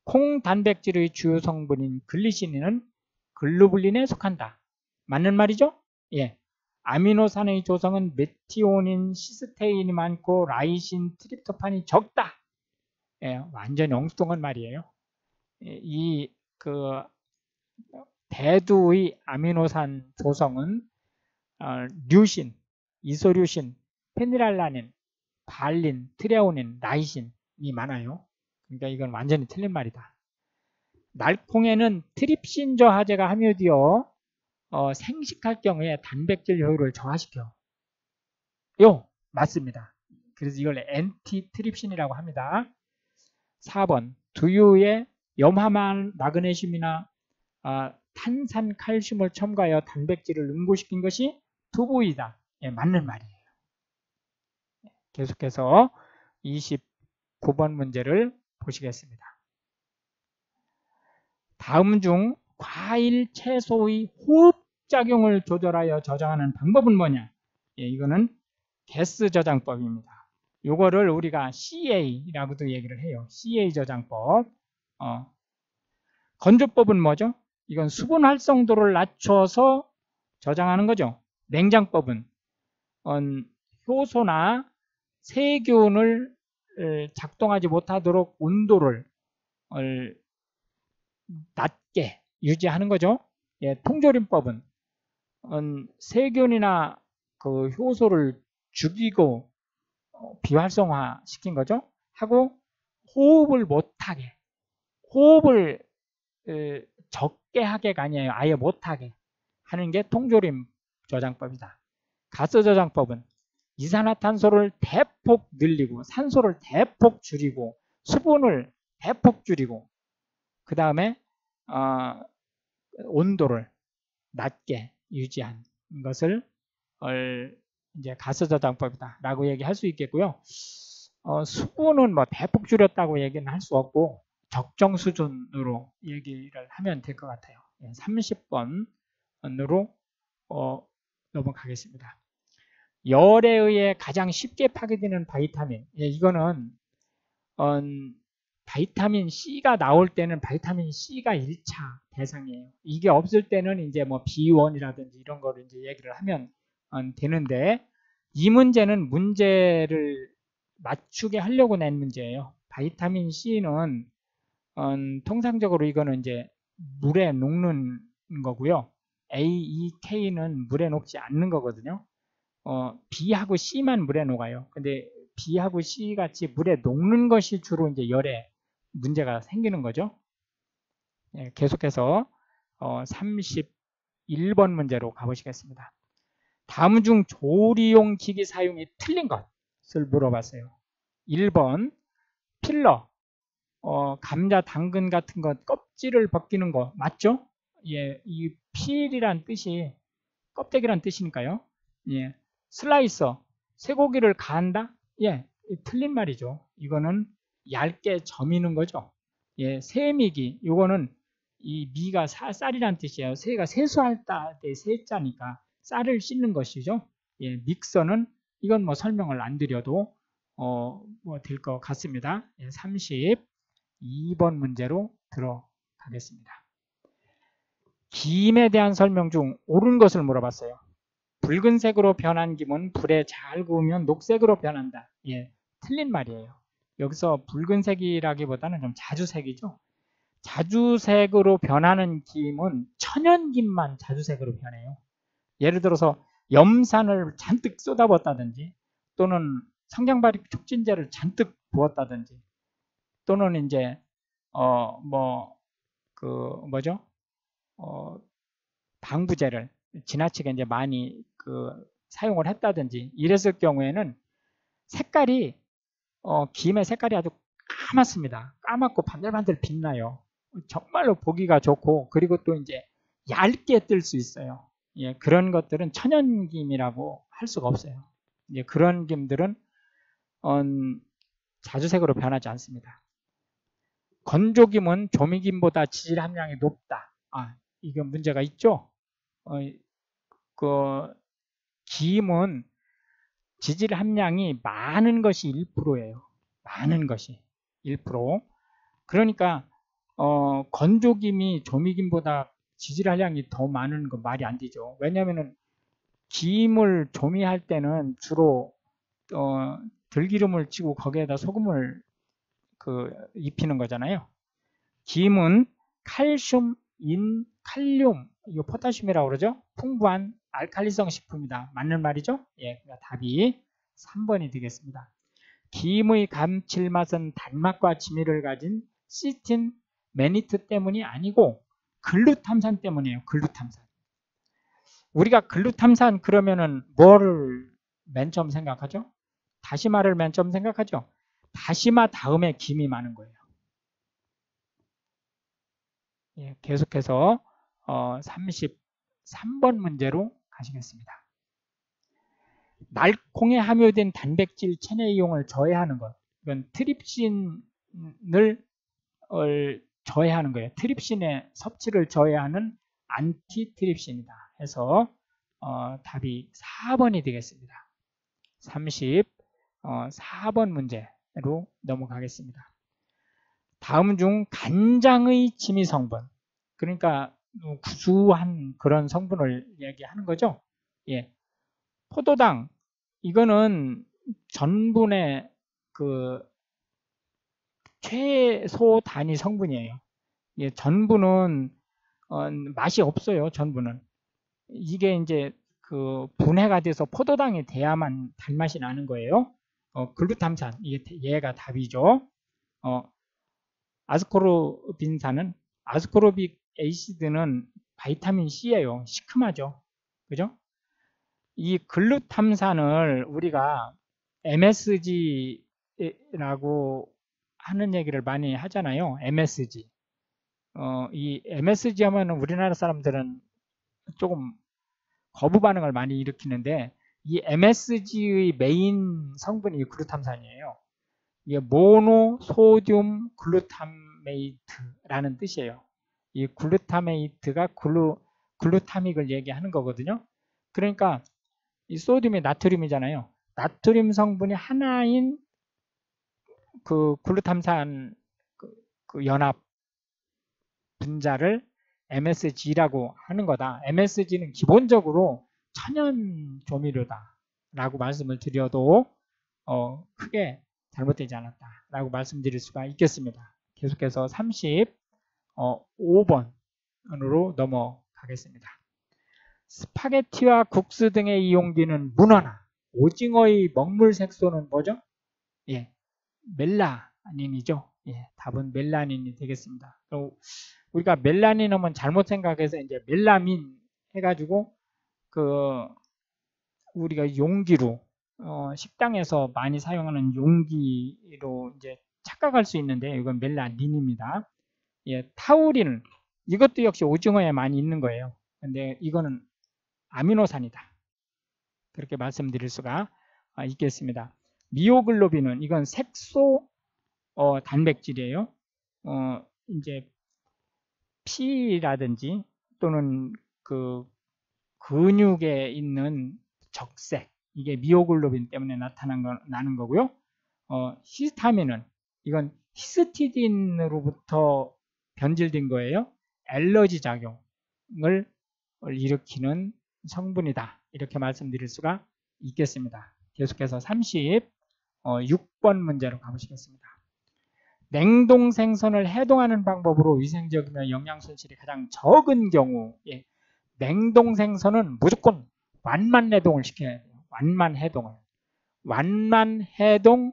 콩 단백질의 주요 성분인 글리시닌은 글루불린에 속한다. 맞는 말이죠? 예. 아미노산의 조성은 메티오닌, 시스테인이 많고 라이신, 트립토판이 적다. 예, 완전히 엉뚱한 말이에요. 이 대두의 아미노산 조성은 류신, 이소류신, 페니랄라닌, 발린, 트레오닌, 라이신이 많아요. 그러니까 이건 완전히 틀린 말이다. 날콩에는 트립신 저하제가 함유되어 생식할 경우에 단백질 효율을 저하시켜. 맞습니다. 그래서 이걸 엔티트립신이라고 합니다. 4번 두유에 염화만 마그네슘이나 탄산 칼슘을 첨가하여 단백질을 응고시킨 것이 두부이다. 예, 맞는 말이에요. 계속해서 29번 문제를 보시겠습니다. 다음 중 과일, 채소의 호흡작용을 조절하여 저장하는 방법은 뭐냐? 예, 이거는 게스 저장법입니다. 요거를 우리가 CA라고도 얘기를 해요. CA 저장법. 건조법은 뭐죠? 이건 수분 활성도를 낮춰서 저장하는 거죠. 냉장법은 효소나 세균을 작동하지 못하도록 온도를 낮게 유지하는 거죠. 예, 통조림법은 세균이나 그 효소를 죽이고 비활성화 시킨 거죠. 하고 호흡을 못하게, 호흡을 적게 하게가 아니에요. 아예 못하게 하는 게 통조림 저장법이다. 가스 저장법은 이산화탄소를 대폭 늘리고 산소를 대폭 줄이고 수분을 대폭 줄이고 그 다음에 온도를 낮게 유지한 것을 이제 가스 저장법이다 라고 얘기할 수 있겠고요. 수분은 뭐 대폭 줄였다고 얘기는 할 수 없고 적정 수준으로 얘기를 하면 될 것 같아요. 30번으로 넘어가겠습니다. 열에 의해 가장 쉽게 파괴되는 바이타민. 예, 이거는 바이타민 C가 나올 때는 바이타민 C가 1차 대상이에요. 이게 없을 때는 이제 뭐 B1이라든지 이런 거를 이제 얘기를 하면 되는데 이 문제는 문제를 맞추게 하려고 낸 문제예요. 바이타민 C는 통상적으로 이거는 이제 물에 녹는 거고요. A, E, K는 물에 녹지 않는 거거든요. B하고 C만 물에 녹아요. 근데 B하고 C 같이 물에 녹는 것이 주로 이제 열에 문제가 생기는 거죠. 예, 계속해서 31번 문제로 가보시겠습니다. 다음 중 조리용 기기 사용이 틀린 것을 물어봤어요. 1번 필러, 감자, 당근 같은 것 껍질을 벗기는 거 맞죠? 예, 이 필이란 뜻이 껍데기란 뜻이니까요. 예, 슬라이서, 쇠고기를 간다? 예, 틀린 말이죠. 이거는 얇게 저미는 거죠. 예, 새미기, 이거는 이 미가 쌀이란 뜻이에요. 새가 세수할 때 세자니까 쌀을 씻는 것이죠. 예, 믹서는 이건 뭐 설명을 안 드려도 뭐 될 것 같습니다. 예, 32번 문제로 들어가겠습니다. 김에 대한 설명 중 옳은 것을 물어봤어요. 붉은색으로 변한 김은 불에 잘 구우면 녹색으로 변한다. 예, 틀린 말이에요. 여기서 붉은색이라기보다는 좀 자주색이죠. 자주색으로 변하는 김은 천연김만 자주색으로 변해요. 예를 들어서 염산을 잔뜩 쏟아붓다든지 또는 성장발육 촉진제를 잔뜩 부었다든지 또는 이제 방부제를 지나치게 이제 많이 사용을 했다든지 이랬을 경우에는 색깔이 김의 색깔이 까맣습니다. 까맣고 반들반들 빛나요. 정말로 보기가 좋고, 그리고 또 이제 얇게 뜰 수 있어요. 예, 그런 것들은 천연김이라고 할 수가 없어요. 예, 그런 김들은 자주색으로 변하지 않습니다. 건조김은 조미김보다 지질 함량이 높다. 이건 문제가 있죠. 그 김은 지질 함량이 많은 것이 1%예요. 많은 것이 1%. 그러니까 건조김이 조미김보다 지질 함량이 더 많은 건 말이 안 되죠. 왜냐하면은 김을 조미할 때는 주로 들기름을 치고 거기에다 소금을 입히는 거잖아요. 김은 칼슘, 칼륨, 이거 포타슘이라고 그러죠? 풍부한 알칼리성 식품이다. 맞는 말이죠? 예, 그러니까 답이 3번이 되겠습니다. 김의 감칠맛은 단맛과 지미를 가진 시스틴, 매니트 때문이 아니고 글루탐산 때문이에요. 글루탐산. 우리가 글루탐산 그러면은 뭐를 맨 처음 생각하죠? 다시마를 맨 처음 생각하죠? 다시마 다음에 김이 많은 거예요. 예, 계속해서 33번 문제로 가시겠습니다. 날콩에 함유된 단백질 체내 이용을 저해하는 것. 이건 트립신을 저해하는 거예요. 트립신의 섭취를 저해하는 안티트립신이다 해서 답이 4번이 되겠습니다. 34번 문제로 넘어가겠습니다. 다음 중 간장의 지미 성분, 그러니까 구수한 그런 성분을 얘기하는 거죠. 예, 포도당, 이거는 전분의 최소 단위 성분이에요. 예, 전분은 맛이 없어요. 전분은 이게 이제 분해가 돼서 포도당이 돼야만 단맛이 나는 거예요. 글루탐산, 얘가 답이죠. 아스코르빅 에이시드는 바이타민 C예요. 시큼하죠. 그죠? 이 글루탐산을 우리가 MSG라고 하는 얘기를 많이 하잖아요. MSG. 이 MSG 하면 우리나라 사람들은 조금 거부 반응을 많이 일으키는데, 이 MSG의 메인 성분이 글루탐산이에요. 이게 모노소듐 글루타메이트라는 뜻이에요. 이 글루타메이트가 글루타믹을 얘기하는 거거든요. 그러니까 이 소듐이 나트륨이잖아요. 나트륨 성분이 하나인 글루탐산 연합 분자를 MSG라고 하는 거다. MSG는 기본적으로 천연 조미료다 라고 말씀을 드려도 크게 잘못되지 않았다라고 말씀드릴 수가 있겠습니다. 계속해서 35번으로 넘어가겠습니다. 스파게티와 국수 등의 이용기는 문어나 오징어의 먹물 색소는 뭐죠? 예, 멜라닌이죠. 예, 답은 멜라닌이 되겠습니다. 우리가 멜라닌 하면 잘못 생각해서 이제 멜라민 해가지고 우리가 용기로 식당에서 많이 사용하는 용기로 이제 착각할 수 있는데, 이건 멜라닌입니다. 예, 타우린, 이것도 역시 오징어에 많이 있는 거예요. 근데 이거는 아미노산이다. 그렇게 말씀드릴 수가 있겠습니다. 미오글로빈은 이건 색소 단백질이에요. 이제 피라든지 또는 근육에 있는 적색, 이게 미오글로빈 때문에 나는 거고요. 히스타민은 이건 히스티딘으로부터 변질된 거예요. 알러지 작용을 일으키는 성분이다. 이렇게 말씀드릴 수가 있겠습니다. 계속해서 36번 문제로 가보시겠습니다. 냉동 생선을 해동하는 방법으로 위생적이며 영양 손실이 가장 적은 경우, 냉동 생선은 무조건 완만 해동을 시켜야 돼요. 완만 해동을. 완만 해동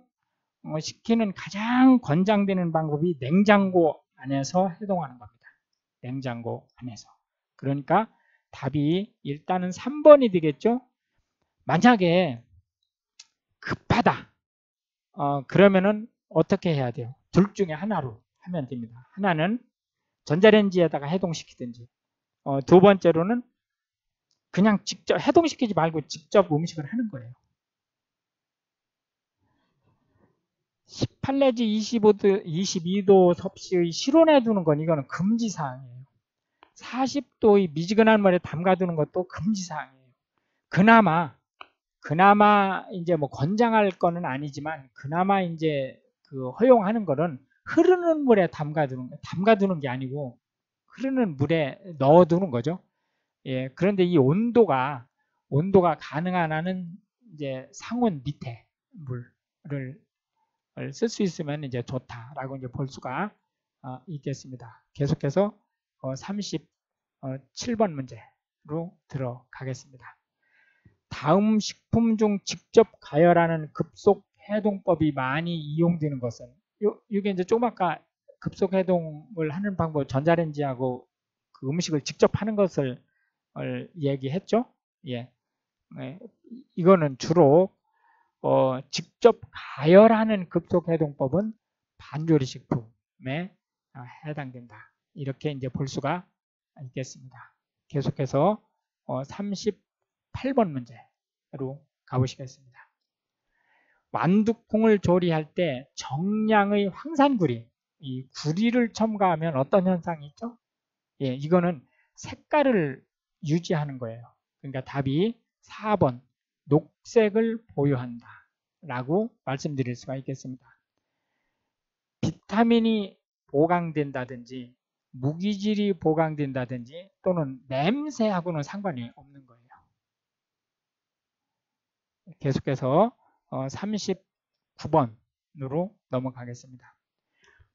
시키는 가장 권장되는 방법이 냉장고 안에서 해동하는 겁니다. 냉장고 안에서. 그러니까 답이 일단은 3번이 되겠죠. 만약에 급하다. 그러면은 어떻게 해야 돼요? 둘 중에 하나로 하면 됩니다. 하나는 전자레인지에다가 해동시키든지, 두 번째로는 그냥 직접 해동시키지 말고 직접 음식을 하는 거예요. 18 내지 22도 섭씨의 실온에 두는 건 이거는 금지사항이에요. 40도의 미지근한 물에 담가두는 것도 금지사항이에요. 그나마 이제 뭐 권장할 거는 아니지만 그나마 이제 그 허용하는 거는 흐르는 물에 담가두는 게 아니고 흐르는 물에 넣어두는 거죠. 예, 그런데 이 온도가 가능한 한은 이제 상온 밑에 물을 쓸 수 있으면 이제 좋다라고 이제 볼 수가 있겠습니다. 계속해서 37번 문제로 들어가겠습니다. 다음 식품 중 직접 가열하는 급속 해동법이 많이 이용되는 것은 이게 이제 조금 아까 급속 해동을 하는 방법 전자레인지하고 그 음식을 직접 하는 것을 얘기했죠. 예. 네. 이거는 주로 직접 가열하는 급속 해동법은 반조리 식품에 해당된다. 이렇게 이제 볼 수가 있겠습니다. 계속해서 38번 문제로 가보시겠습니다. 완두콩을 조리할 때 정량의 황산구리, 이 구리를 첨가하면 어떤 현상이 있죠? 예, 이거는 색깔을 유지하는 거예요. 그러니까 답이 4번 녹색을 보유한다 라고 말씀드릴 수가 있겠습니다. 비타민이 보강된다든지 무기질이 보강된다든지 또는 냄새하고는 상관이 없는 거예요. 계속해서 39번으로 넘어가겠습니다.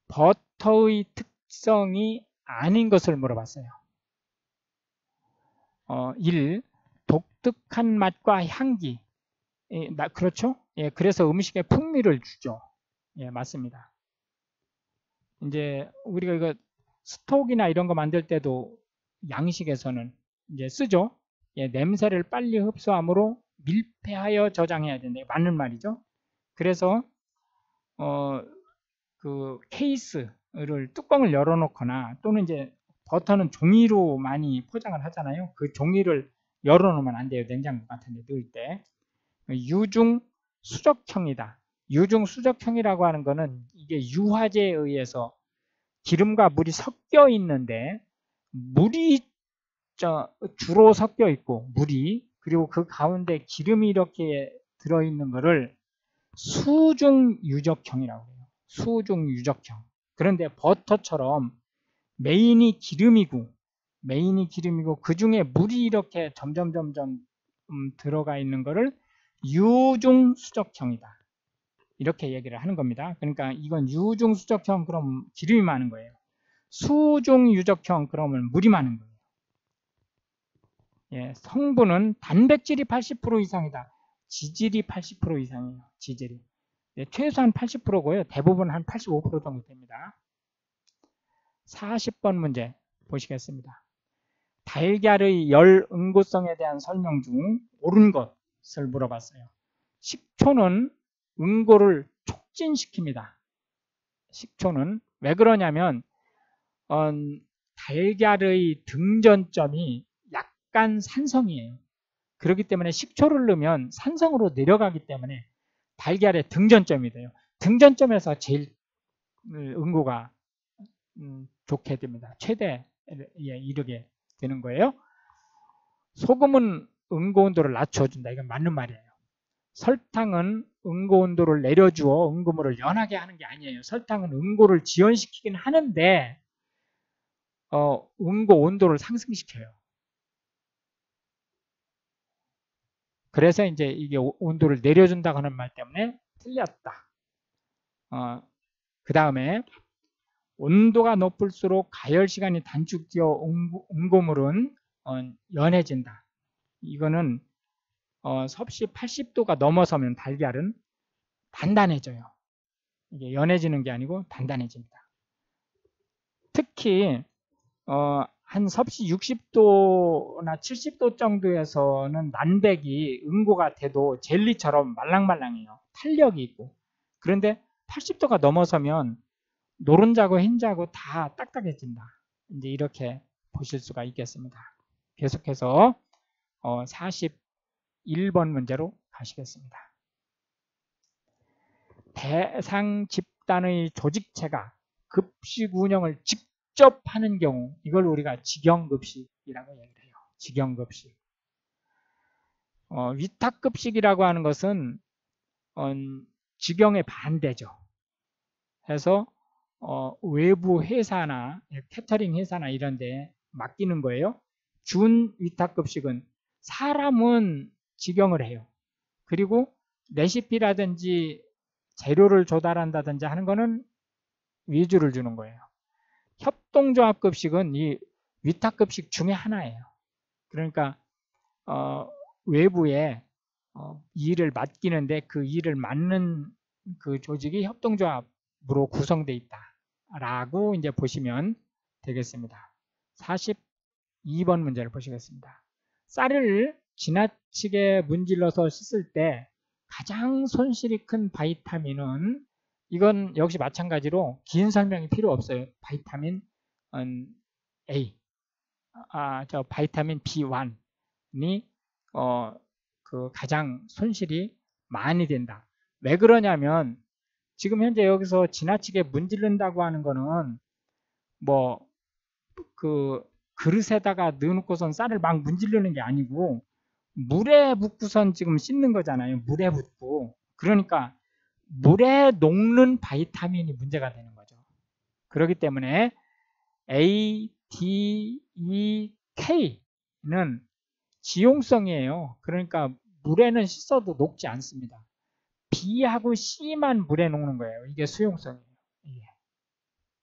버터의 특성이 아닌 것을 물어봤어요. 1. 독특한 맛과 향기. 그렇죠? 예, 그래서 음식에 풍미를 주죠. 예, 맞습니다. 이제 우리가 이거 스톡이나 이런 거 만들 때도 양식에서는 이제 쓰죠. 예, 냄새를 빨리 흡수함으로 밀폐하여 저장해야 된다. 맞는 말이죠. 그래서 그 케이스를 뚜껑을 열어놓거나 또는 이제 버터는 종이로 많이 포장을 하잖아요. 그 종이를 열어놓으면 안 돼요. 냉장고 같은 데 넣을 때. 유중 수적형이다. 유중 수적형이라고 하는 거는 이게 유화제에 의해서 기름과 물이 섞여 있는데 물이 주로 섞여 있고 물이 그리고 그 가운데 기름이 이렇게 들어있는 거를 수중 유적형이라고 해요. 수중 유적형. 그런데 버터처럼 메인이 기름이고 그 중에 물이 이렇게 점점 들어가 있는 거를 유중 수적형이다. 이렇게 얘기를 하는 겁니다. 그러니까 이건 유중 수적형 그럼 기름이 많은 거예요. 수중 유적형 그러면 물이 많은 거예요. 예, 성분은 단백질이 80% 이상이다. 지질이 80% 이상이에요. 지질이. 예, 최소한 80%고요. 대부분 한 85% 정도 됩니다. 40번 문제 보시겠습니다. 달걀의 열 응고성에 대한 설명 중 옳은 것을 물어봤어요. 식초는 응고를 촉진시킵니다. 식초는 왜 그러냐면 달걀의 등전점이 약간 산성이에요. 그렇기 때문에 식초를 넣으면 산성으로 내려가기 때문에 달걀의 등전점이 돼요. 등전점에서 제일 응고가 좋게 됩니다. 최대에 이르게 되는 거예요. 소금은 응고 온도를 낮춰준다. 이건 맞는 말이에요. 설탕은 응고 온도를 내려주어 응고물을 연하게 하는 게 아니에요. 설탕은 응고를 지연시키긴 하는데 응고 온도를 상승시켜요. 그래서 이제 이게 온도를 내려준다고 하는 말 때문에 틀렸다. 그 다음에 온도가 높을수록 가열 시간이 단축되어 응고물은 연해진다. 이거는 섭씨 80도가 넘어서면 달걀은 단단해져요. 이게 연해지는 게 아니고 단단해집니다. 특히 한 섭씨 60도나 70도 정도에서는 난백이 응고가 돼도 젤리처럼 말랑말랑해요. 탄력이 있고. 그런데 80도가 넘어서면 노른자고 흰자고 다 딱딱해진다. 이제 이렇게 보실 수가 있겠습니다. 계속해서 41번 문제로 가시겠습니다. 대상 집단의 조직체가 급식 운영을 직접 하는 경우, 이걸 우리가 직영급식이라고 얘기를 해요. 직영급식. 위탁급식이라고 하는 것은 직영의 반대죠. 해서 외부 회사나 캐터링 회사나 이런 데 맡기는 거예요. 준 위탁급식은 사람은 직영을 해요. 그리고 레시피라든지 재료를 조달한다든지 하는 거는 위주를 주는 거예요. 협동조합급식은 이 위탁급식 중에 하나예요. 그러니까 외부에 일을 맡기는데 그 일을 맡는 그 조직이 협동조합으로 구성되어 있다라고 이제 보시면 되겠습니다. 42번 문제를 보시겠습니다. 쌀을 지나치게 문질러서 씻을 때 가장 손실이 큰 바이타민은, 이건 역시 마찬가지로 긴 설명이 필요 없어요. 바이타민 A, 바이타민 B1이 그 가장 손실이 많이 된다. 왜 그러냐면 지금 현재 여기서 지나치게 문지른다고 하는 거는 뭐 그 그릇에다가 넣어놓고선 쌀을 막 문지르는 게 아니고 물에 붓고선 지금 씻는 거잖아요. 물에 붓고. 그러니까 물에 녹는 바이타민이 문제가 되는 거죠. 그렇기 때문에 A, D, E, K는 지용성이에요. 그러니까 물에는 씻어도 녹지 않습니다. B하고 C만 물에 녹는 거예요. 이게 수용성이에요.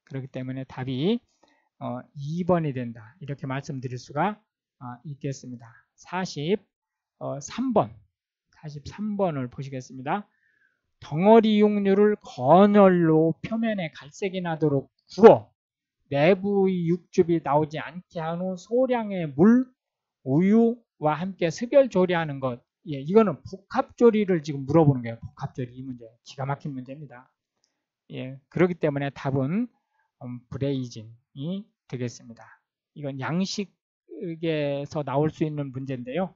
그렇기 때문에 답이 2번이 된다. 이렇게 말씀드릴 수가 있겠습니다. 43번을 보시겠습니다. 덩어리 육류를 건열로 표면에 갈색이 나도록 구워 내부의 육즙이 나오지 않게 한 후 소량의 물, 우유와 함께 습열 조리하는 것. 이거는 복합조리를 지금 물어보는 거예요. 복합조리, 이 문제. 기가 막힌 문제입니다. 그렇기 때문에 답은 브레이징이 되겠습니다. 이건 양식에서 나올 수 있는 문제인데요.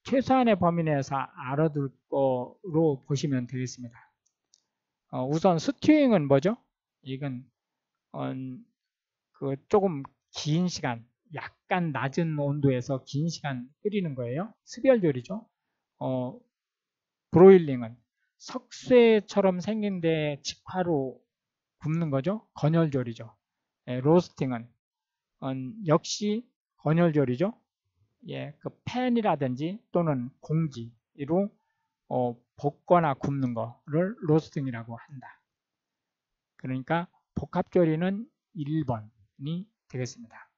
최소한의 범위 내에서 알아둘 거로 보시면 되겠습니다. 우선 스튜잉은 뭐죠? 이건 그 조금 긴 시간, 약간 낮은 온도에서 긴 시간 끓이는 거예요. 습열조리죠. 브로일링은 석쇠처럼 생긴데 직화로 굽는 거죠. 건열조리죠. 로스팅은 역시 건열조리죠. 그 팬이라든지 또는 공지로 볶거나 굽는 거를 로스팅이라고 한다. 그러니까 복합조리는 1번이 되겠습니다.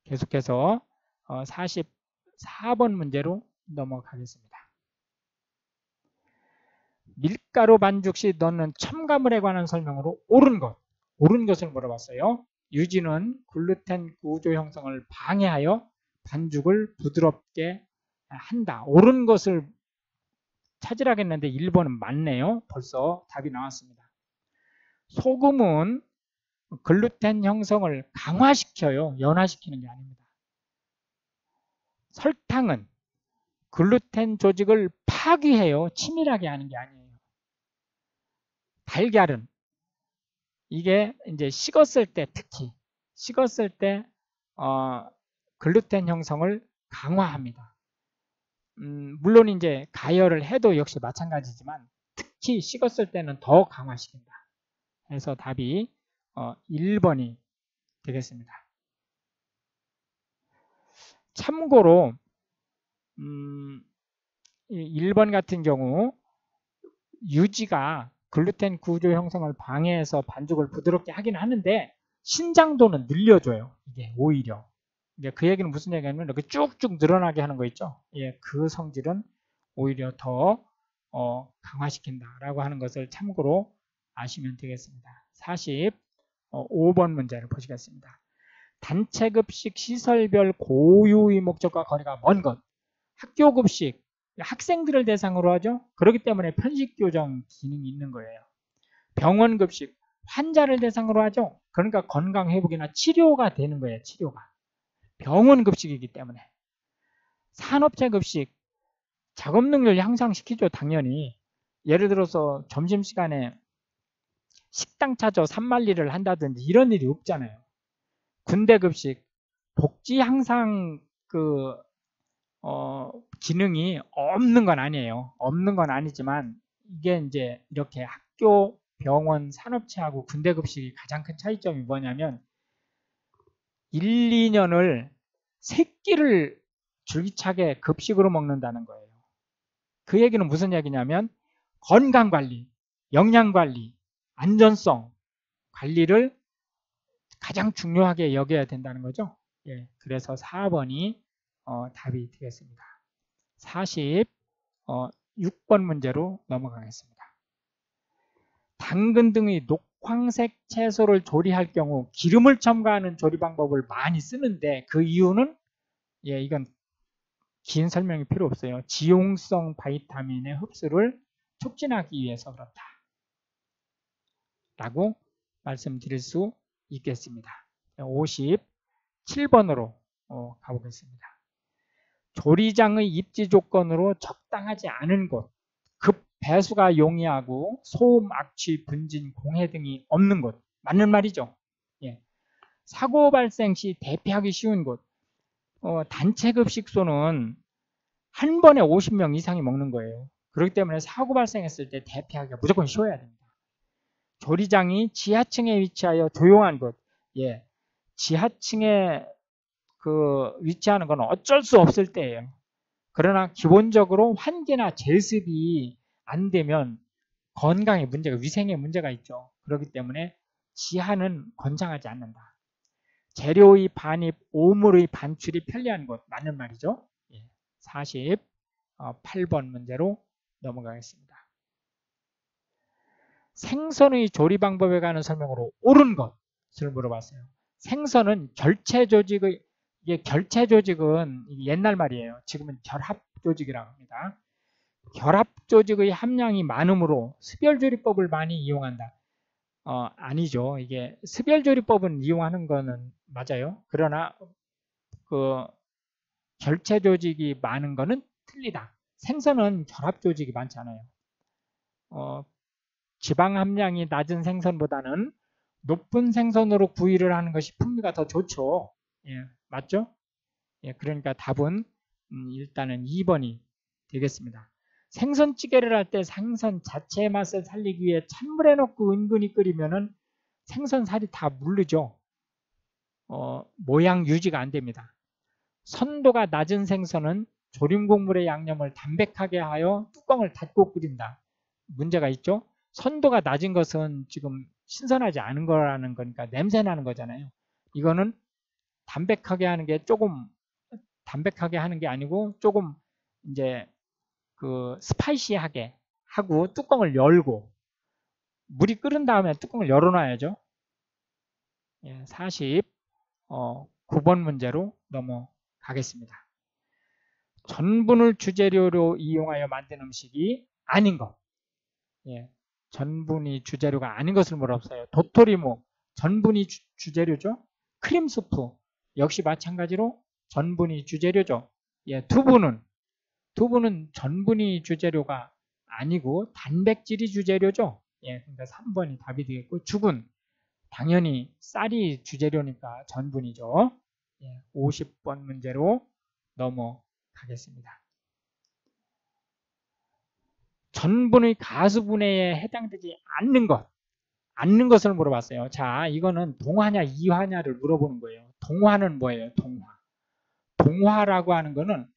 계속해서 44번 문제로 넘어가겠습니다. 밀가루 반죽 시 넣는 첨가물에 관한 설명으로 옳은 것을 물어봤어요. 유지는 글루텐 구조 형성을 방해하여 반죽을 부드럽게 한다. 옳은 것을 찾으라겠는데 1번은 맞네요. 벌써 답이 나왔습니다. 소금은 글루텐 형성을 강화시켜요. 연화시키는 게 아닙니다. 설탕은 글루텐 조직을 파괴해요. 치밀하게 하는 게 아니에요. 달걀은 이게 이제 식었을 때, 특히 식었을 때 글루텐 형성을 강화합니다. 물론 이제 가열을 해도 역시 마찬가지지만 특히 식었을 때는 더 강화시킨다. 그래서 답이 1번이 되겠습니다. 참고로 1번 같은 경우 유지가 글루텐 구조 형성을 방해해서 반죽을 부드럽게 하긴 하는데 신장도는 늘려줘요. 이게 오히려. 그 얘기는 무슨 얘기냐면 이렇게 쭉쭉 늘어나게 하는 거 있죠. 그 성질은 오히려 더 강화시킨다라고 하는 것을 참고로 아시면 되겠습니다. 45번 문제를 보시겠습니다. 단체급식 시설별 고유의 목적과 거리가 먼 것. 학교급식, 학생들을 대상으로 하죠. 그렇기 때문에 편식교정 기능이 있는 거예요. 병원급식, 환자를 대상으로 하죠. 그러니까 건강회복이나 치료가 되는 거예요. 치료가. 병원 급식이기 때문에. 산업체 급식, 작업 능률 향상시키죠. 당연히. 예를 들어서 점심시간에 식당 찾아 산만리를 한다든지 이런 일이 없잖아요. 군대 급식, 복지 향상 기능이 없는 건 아니에요. 없는 건 아니지만 이게 이제 이렇게 학교, 병원, 산업체하고 군대 급식이 가장 큰 차이점이 뭐냐면 1, 2년을 3끼를 줄기차게 급식으로 먹는다는 거예요. 그 얘기는 무슨 얘기냐면 건강관리, 영양관리, 안전성 관리를 가장 중요하게 여겨야 된다는 거죠. 예, 그래서 4번이 답이 되겠습니다. 46번 문제로 넘어가겠습니다. 당근 등의 녹황색 채소를 조리할 경우 기름을 첨가하는 조리 방법을 많이 쓰는데 그 이유는 이건 긴 설명이 필요 없어요. 지용성 바이타민의 흡수를 촉진하기 위해서 그렇다. 라고 말씀드릴 수 있겠습니다. 57번으로 가보겠습니다. 조리장의 입지 조건으로 적당하지 않은 곳, 급 배수가 용이하고 소음, 악취, 분진, 공해 등이 없는 곳. 맞는 말이죠. 예. 사고 발생 시 대피하기 쉬운 곳. 단체 급식소는 한 번에 50명 이상이 먹는 거예요. 그렇기 때문에 사고 발생했을 때 대피하기가 무조건 쉬워야 됩니다. 조리장이 지하층에 위치하여 조용한 곳. 예. 지하층에 위치하는 건 어쩔 수 없을 때예요. 그러나 기본적으로 환기나 제습이 안 되면 건강에 문제가, 위생에 문제가 있죠. 그렇기 때문에 지하는 권장하지 않는다. 재료의 반입, 오물의 반출이 편리한 곳. 맞는 말이죠. 48번 문제로 넘어가겠습니다. 생선의 조리 방법에 관한 설명으로 옳은 것을 물어봤어요. 생선은 결체 조직은 옛날 말이에요. 지금은 결합 조직이라고 합니다. 결합 조직의 함량이 많으므로 습열조리법을 많이 이용한다. 아니죠. 이게 습열조리법은 이용하는 거는 맞아요. 그러나 결체 조직이 많은 거는 틀리다. 생선은 결합 조직이 많지 않아요. 지방 함량이 낮은 생선보다는 높은 생선으로 구이를 하는 것이 풍미가 더 좋죠. 예, 맞죠? 예, 그러니까 답은 일단은 2번이 되겠습니다. 생선찌개를 할 때 생선 자체의 맛을 살리기 위해 찬물에 넣고 은근히 끓이면은 생선살이 다 물르죠. 모양 유지가 안 됩니다. 선도가 낮은 생선은 조림 국물의 양념을 담백하게 하여 뚜껑을 닫고 끓인다. 문제가 있죠. 선도가 낮은 것은 지금 신선하지 않은 거라는 거니까 냄새 나는 거잖아요. 이거는 담백하게 하는 게 담백하게 하는 게 아니고 조금 이제 스파이시하게 하고 뚜껑을 열고 물이 끓은 다음에 뚜껑을 열어놔야죠. 49번 문제로 넘어가겠습니다. 전분을 주재료로 이용하여 만든 음식이 아닌 것. 전분이 주재료가 아닌 것을 물어봤어요. 도토리묵, 전분이 주재료죠. 크림 수프, 역시 마찬가지로 전분이 주재료죠. 두부는 전분이 주재료가 아니고 단백질이 주재료죠. 그러니까 3번이 답이 되겠고, 죽은 당연히 쌀이 주재료니까 전분이죠. 50번 문제로 넘어가겠습니다. 전분의 가수분해에 해당되지 않는 것을 물어봤어요. 자, 이거는 동화냐 이화냐를 물어보는 거예요. 동화는 뭐예요? 동화라고 하는 거는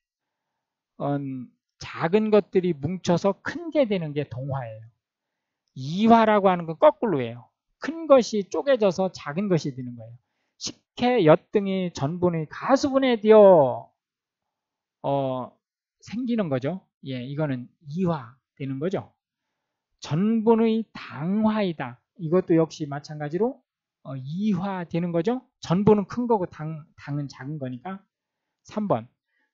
작은 것들이 뭉쳐서 큰 게 되는 게 동화예요. 이화라고 하는 건 거꾸로예요. 큰 것이 쪼개져서 작은 것이 되는 거예요. 식혜, 엿 등이 전분의 가수분해되어 생기는 거죠. 이거는 이화 되는 거죠. 전분의 당화이다. 이것도 역시 마찬가지로 이화되는 거죠. 전분은 큰 거고 당은 작은 거니까. 3번.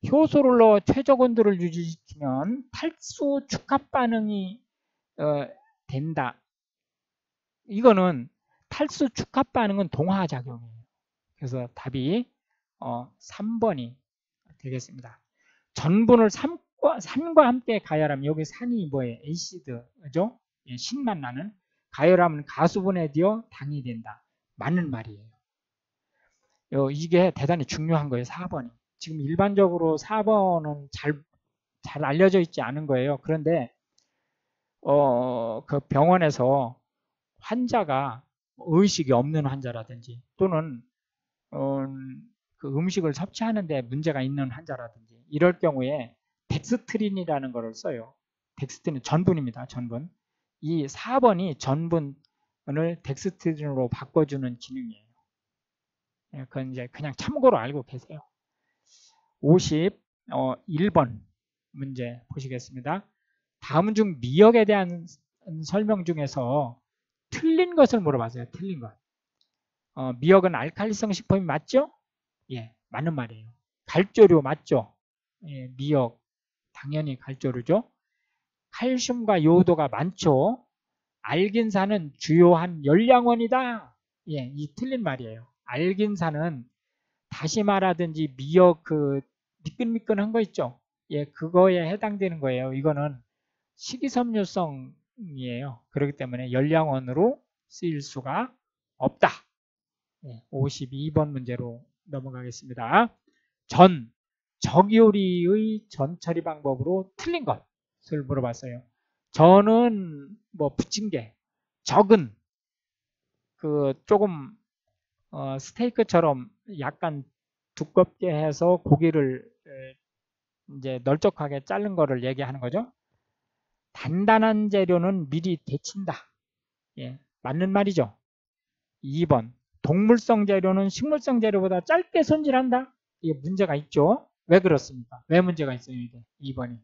효소를 넣어 최적 온도를 유지시키면 탈수 축합 반응이 된다. 이거는 탈수 축합 반응은 동화 작용이에요. 그래서 답이 3번이 되겠습니다. 전분을 산과 함께 가열하면, 여기 산이 뭐예요? 에시드, 그죠? 예, 신맛 나는. 가열하면 가수분해 되어 당이 된다. 맞는 말이에요. 이게 대단히 중요한 거예요. 4번이. 지금 일반적으로 4번은 잘 알려져 있지 않은 거예요. 그런데 그 병원에서 환자가 의식이 없는 환자라든지 또는 그 음식을 섭취하는데 문제가 있는 환자라든지 이럴 경우에 덱스트린이라는 것을 써요. 덱스트린 전분입니다. 전분. 이 4번이 전분을 덱스트린으로 바꿔주는 기능이에요. 그건 이제 그냥 참고로 알고 계세요. 51번 문제 보시겠습니다. 다음 중 미역에 대한 설명 중에서 틀린 것을 물어봤어요. 틀린 것. 미역은 알칼리성 식품이 맞죠? 예, 맞는 말이에요. 갈조류 맞죠? 예, 미역 당연히 갈조류죠. 칼슘과 요오도가 많죠. 알긴산은 주요한 열량원이다. 예, 이 틀린 말이에요. 알긴산은 다시마라든지 미역 그 미끈미끈한 거 있죠? 예, 그거에 해당되는 거예요. 이거는 식이섬유성이에요. 그렇기 때문에 열량원으로 쓰일 수가 없다. 예, 52번 문제로 넘어가겠습니다. 적요리의 전 처리 방법으로 틀린 것을 물어봤어요. 전은 뭐 부침개, 적은 그 조금 스테이크처럼 약간 두껍게 해서 고기를 이제 널쩍하게 자른 거를 얘기하는 거죠. 단단한 재료는 미리 데친다. 예, 맞는 말이죠. 2번. 동물성 재료는 식물성 재료보다 짧게 손질한다. 이게 문제가 있죠. 왜 그렇습니까? 왜 문제가 있어요, 이게? 2번이.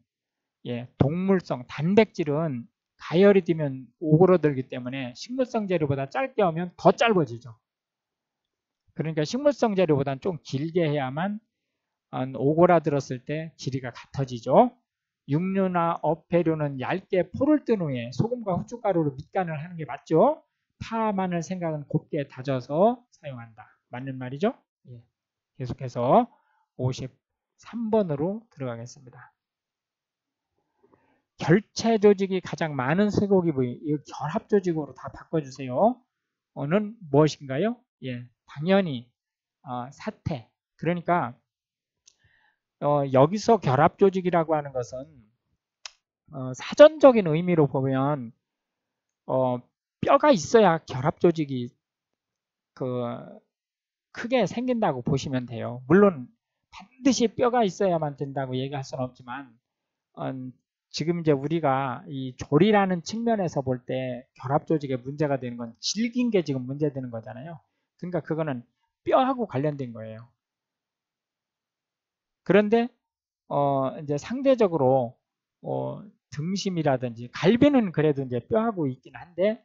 예, 동물성, 단백질은 가열이 되면 오그러들기 때문에 식물성 재료보다 짧게 하면 더 짧아지죠. 그러니까 식물성 재료보다는 좀 길게 해야만 오그라들었을 때 길이가 같아지죠. 육류나 어패류는 얇게 포를 뜬 후에 소금과 후춧가루로 밑간을 하는 게 맞죠. 파, 마늘, 생강은 곱게 다져서 사용한다. 맞는 말이죠. 예. 계속해서 53번으로 들어가겠습니다. 결체 조직이 가장 많은 쇠고기 부위, 이 결합 조직으로 다 바꿔주세요. 는 무엇인가요? 예, 당연히 사태. 그러니까 여기서 결합 조직이라고 하는 것은 사전적인 의미로 보면 뼈가 있어야 결합 조직이 크게 생긴다고 보시면 돼요. 물론 반드시 뼈가 있어야만 된다고 얘기할 수는 없지만 지금 이제 우리가 이 조리라는 측면에서 볼 때 결합 조직에 문제가 되는 건 질긴 게 지금 문제되는 거잖아요. 그러니까 그거는 뼈하고 관련된 거예요. 그런데 이제 상대적으로 등심이라든지 갈비는 그래도 이제 뼈하고 있긴 한데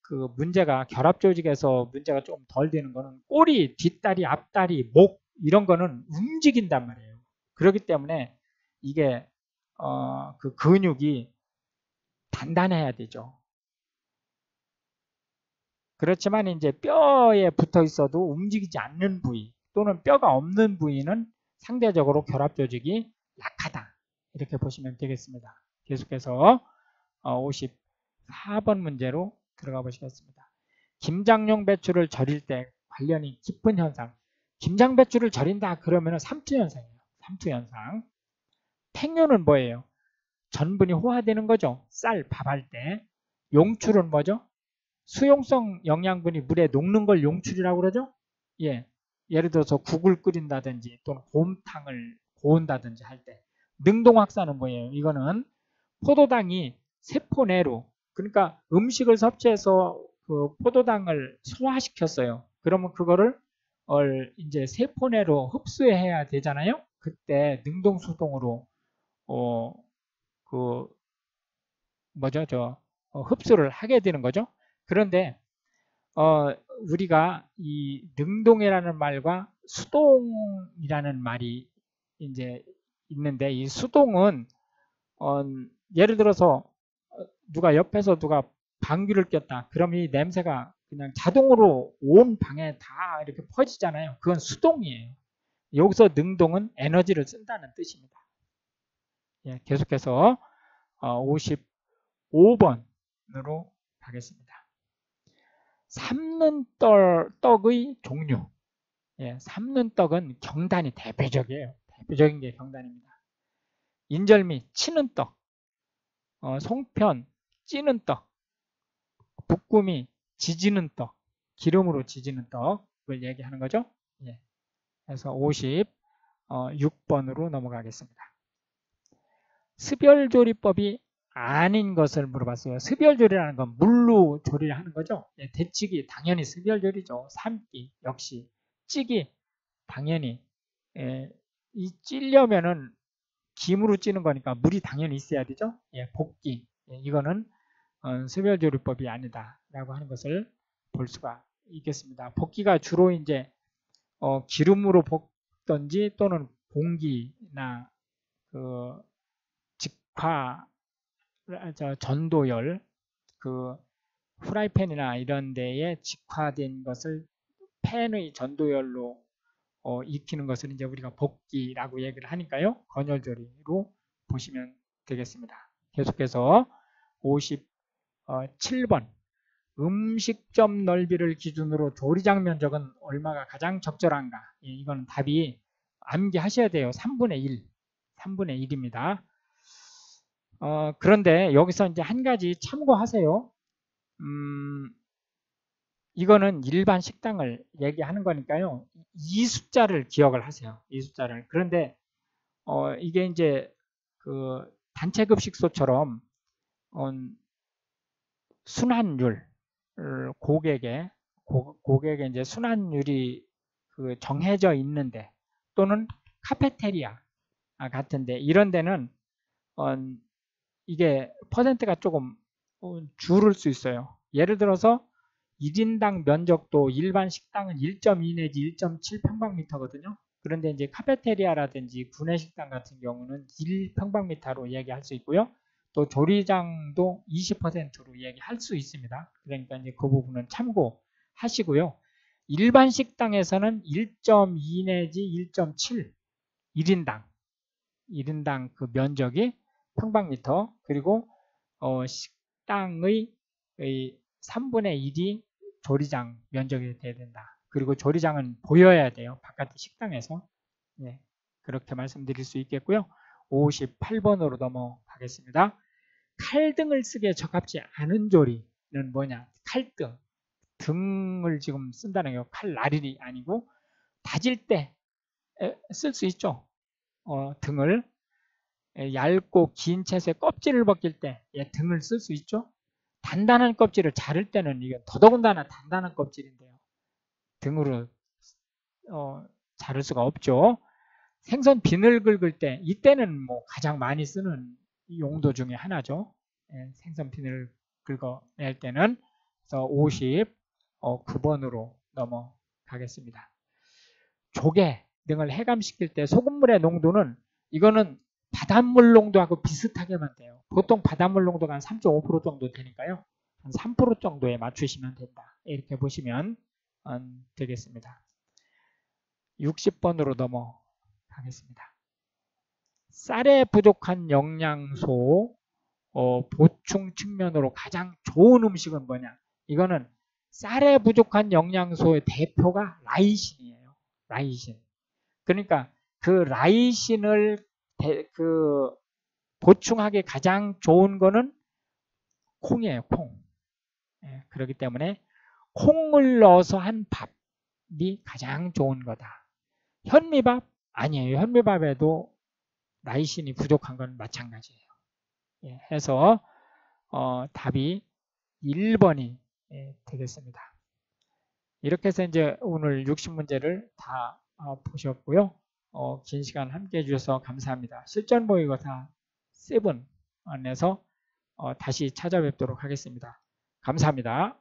그 문제가 결합 조직에서 문제가 좀 덜 되는 거는 꼬리, 뒷다리, 앞다리, 목 이런 거는 움직인단 말이에요. 그렇기 때문에 이게 그 근육이 단단해야 되죠. 그렇지만 이제 뼈에 붙어 있어도 움직이지 않는 부위 또는 뼈가 없는 부위는 상대적으로 결합 조직이 약하다. 이렇게 보시면 되겠습니다. 계속해서 54번 문제로 들어가 보시겠습니다. 김장용 배추를 절일 때 관련이 깊은 현상. 김장 배추를 절인다 그러면 삼투현상이에요. 삼투현상. 팽요는 뭐예요? 전분이 호화되는 거죠. 쌀, 밥할 때. 용출은 뭐죠? 수용성 영양분이 물에 녹는 걸 용출이라고 그러죠? 예. 예를 들어서 국을 끓인다든지 또는 곰탕을 고운다든지 할 때. 능동확산은 뭐예요? 이거는 포도당이 세포 내로, 그러니까 음식을 섭취해서 그 포도당을 소화시켰어요. 그러면 그거를 이제 세포 내로 흡수해야 되잖아요. 그때 능동수동으로 그 뭐죠? 흡수를 하게 되는 거죠. 그런데 우리가 이 능동이라는 말과 수동이라는 말이 이제 있는데, 이 수동은 예를 들어서 누가 옆에서 누가 방귀를 꼈다. 그럼 이 냄새가 그냥 자동으로 온 방에 다 이렇게 퍼지잖아요. 그건 수동이에요. 여기서 능동은 에너지를 쓴다는 뜻입니다. 예, 계속해서 55번으로 가겠습니다. 삶는 떡의 종류. 예, 삶는 떡은 경단이 대표적이에요. 대표적인 게 경단입니다. 인절미, 치는 떡, 송편, 찌는 떡, 볶음이, 지지는 떡, 기름으로 지지는 떡을 얘기하는 거죠. 예, 그래서 56번으로 넘어가겠습니다. 습열조리법이 아닌 것을 물어봤어요. 습열조리라는 건 물로 조리를 하는 거죠. 예, 데치기 당연히 습열조리죠. 삶기 역시, 찌기 당연히, 예, 이 찌려면은 김으로 찌는 거니까 물이 당연히 있어야 되죠. 예, 볶기, 예, 이거는 습열조리법이 아니다라고 하는 것을 볼 수가 있겠습니다. 볶기가 주로 이제 기름으로 볶던지 또는 공기나 그 직화, 전도열, 그 프라이팬이나 이런 데에 직화된 것을 팬의 전도열로 익히는 것을 이제 우리가 볶기라고 얘기를 하니까요. 건열조리로 보시면 되겠습니다. 계속해서 57번. 음식점 넓이를 기준으로 조리장 면적은 얼마가 가장 적절한가? 예, 이건 답이 암기하셔야 돼요. 3분의 1. 3분의 1입니다. 그런데 여기서 이제 한 가지 참고하세요. 이거는 일반 식당을 얘기하는 거니까요. 이 숫자를 기억을 하세요. 이 숫자를. 그런데 이게 이제 그 단체급식소처럼 순환율, 고객의 이제 순환율이 그 정해져 있는데, 또는 카페테리아 같은데, 이런 데는 이게 퍼센트가 조금 줄을 수 있어요. 예를 들어서 1인당 면적도 일반 식당은 1.2 내지 1.7 평방미터거든요. 그런데 이제 카페테리아라든지 구내식당 같은 경우는 1평방미터로 얘기할 수 있고요. 또 조리장도 20%로 얘기할 수 있습니다. 그러니까 이제 그 부분은 참고하시고요. 일반 식당에서는 1.2 내지 1.7 1인당 그 면적이 평방미터, 그리고 식당의 3분의 1이 조리장 면적이 돼야 된다. 그리고 조리장은 보여야 돼요. 바깥 식당에서. 네, 그렇게 말씀드릴 수 있겠고요. 58번으로 넘어가겠습니다. 칼등을 쓰기에 적합지 않은 조리는 뭐냐? 칼등. 등을 지금 쓴다는 게 칼날이 아니고 다질 때 쓸 수 있죠. 등을 얇고 긴 채소의 껍질을 벗길 때 등을 쓸 수 있죠. 단단한 껍질을 자를 때는 이게 더더군다나 단단한 껍질인데요. 등으로 자를 수가 없죠. 생선 비늘 긁을 때 이때는 뭐 가장 많이 쓰는 용도 중에 하나죠. 생선 비늘 긁어낼 때는. 그래서 59번으로 넘어가겠습니다. 조개 등을 해감시킬 때 소금물의 농도는, 이거는 바닷물 농도하고 비슷하게만 돼요. 보통 바닷물 농도가 한 3.5% 정도 되니까요. 한 3% 정도에 맞추시면 된다. 이렇게 보시면 되겠습니다. 60번으로 넘어가겠습니다. 쌀에 부족한 영양소 보충 측면으로 가장 좋은 음식은 뭐냐? 이거는 쌀에 부족한 영양소의 대표가 라이신이에요. 라이신. 그러니까 그 라이신을 보충하기 가장 좋은 거는 콩이에요. 콩. 예, 그렇기 때문에 콩을 넣어서 한 밥이 가장 좋은 거다. 현미밥? 아니에요. 현미밥에도 라이신이 부족한 건 마찬가지예요. 예, 해서 답이 1번이 되겠습니다. 이렇게 해서 이제 오늘 60문제를 다 보셨고요. 긴 시간 함께 해주셔서 감사합니다. 실전 모의고사 7 안에서 다시 찾아뵙도록 하겠습니다. 감사합니다.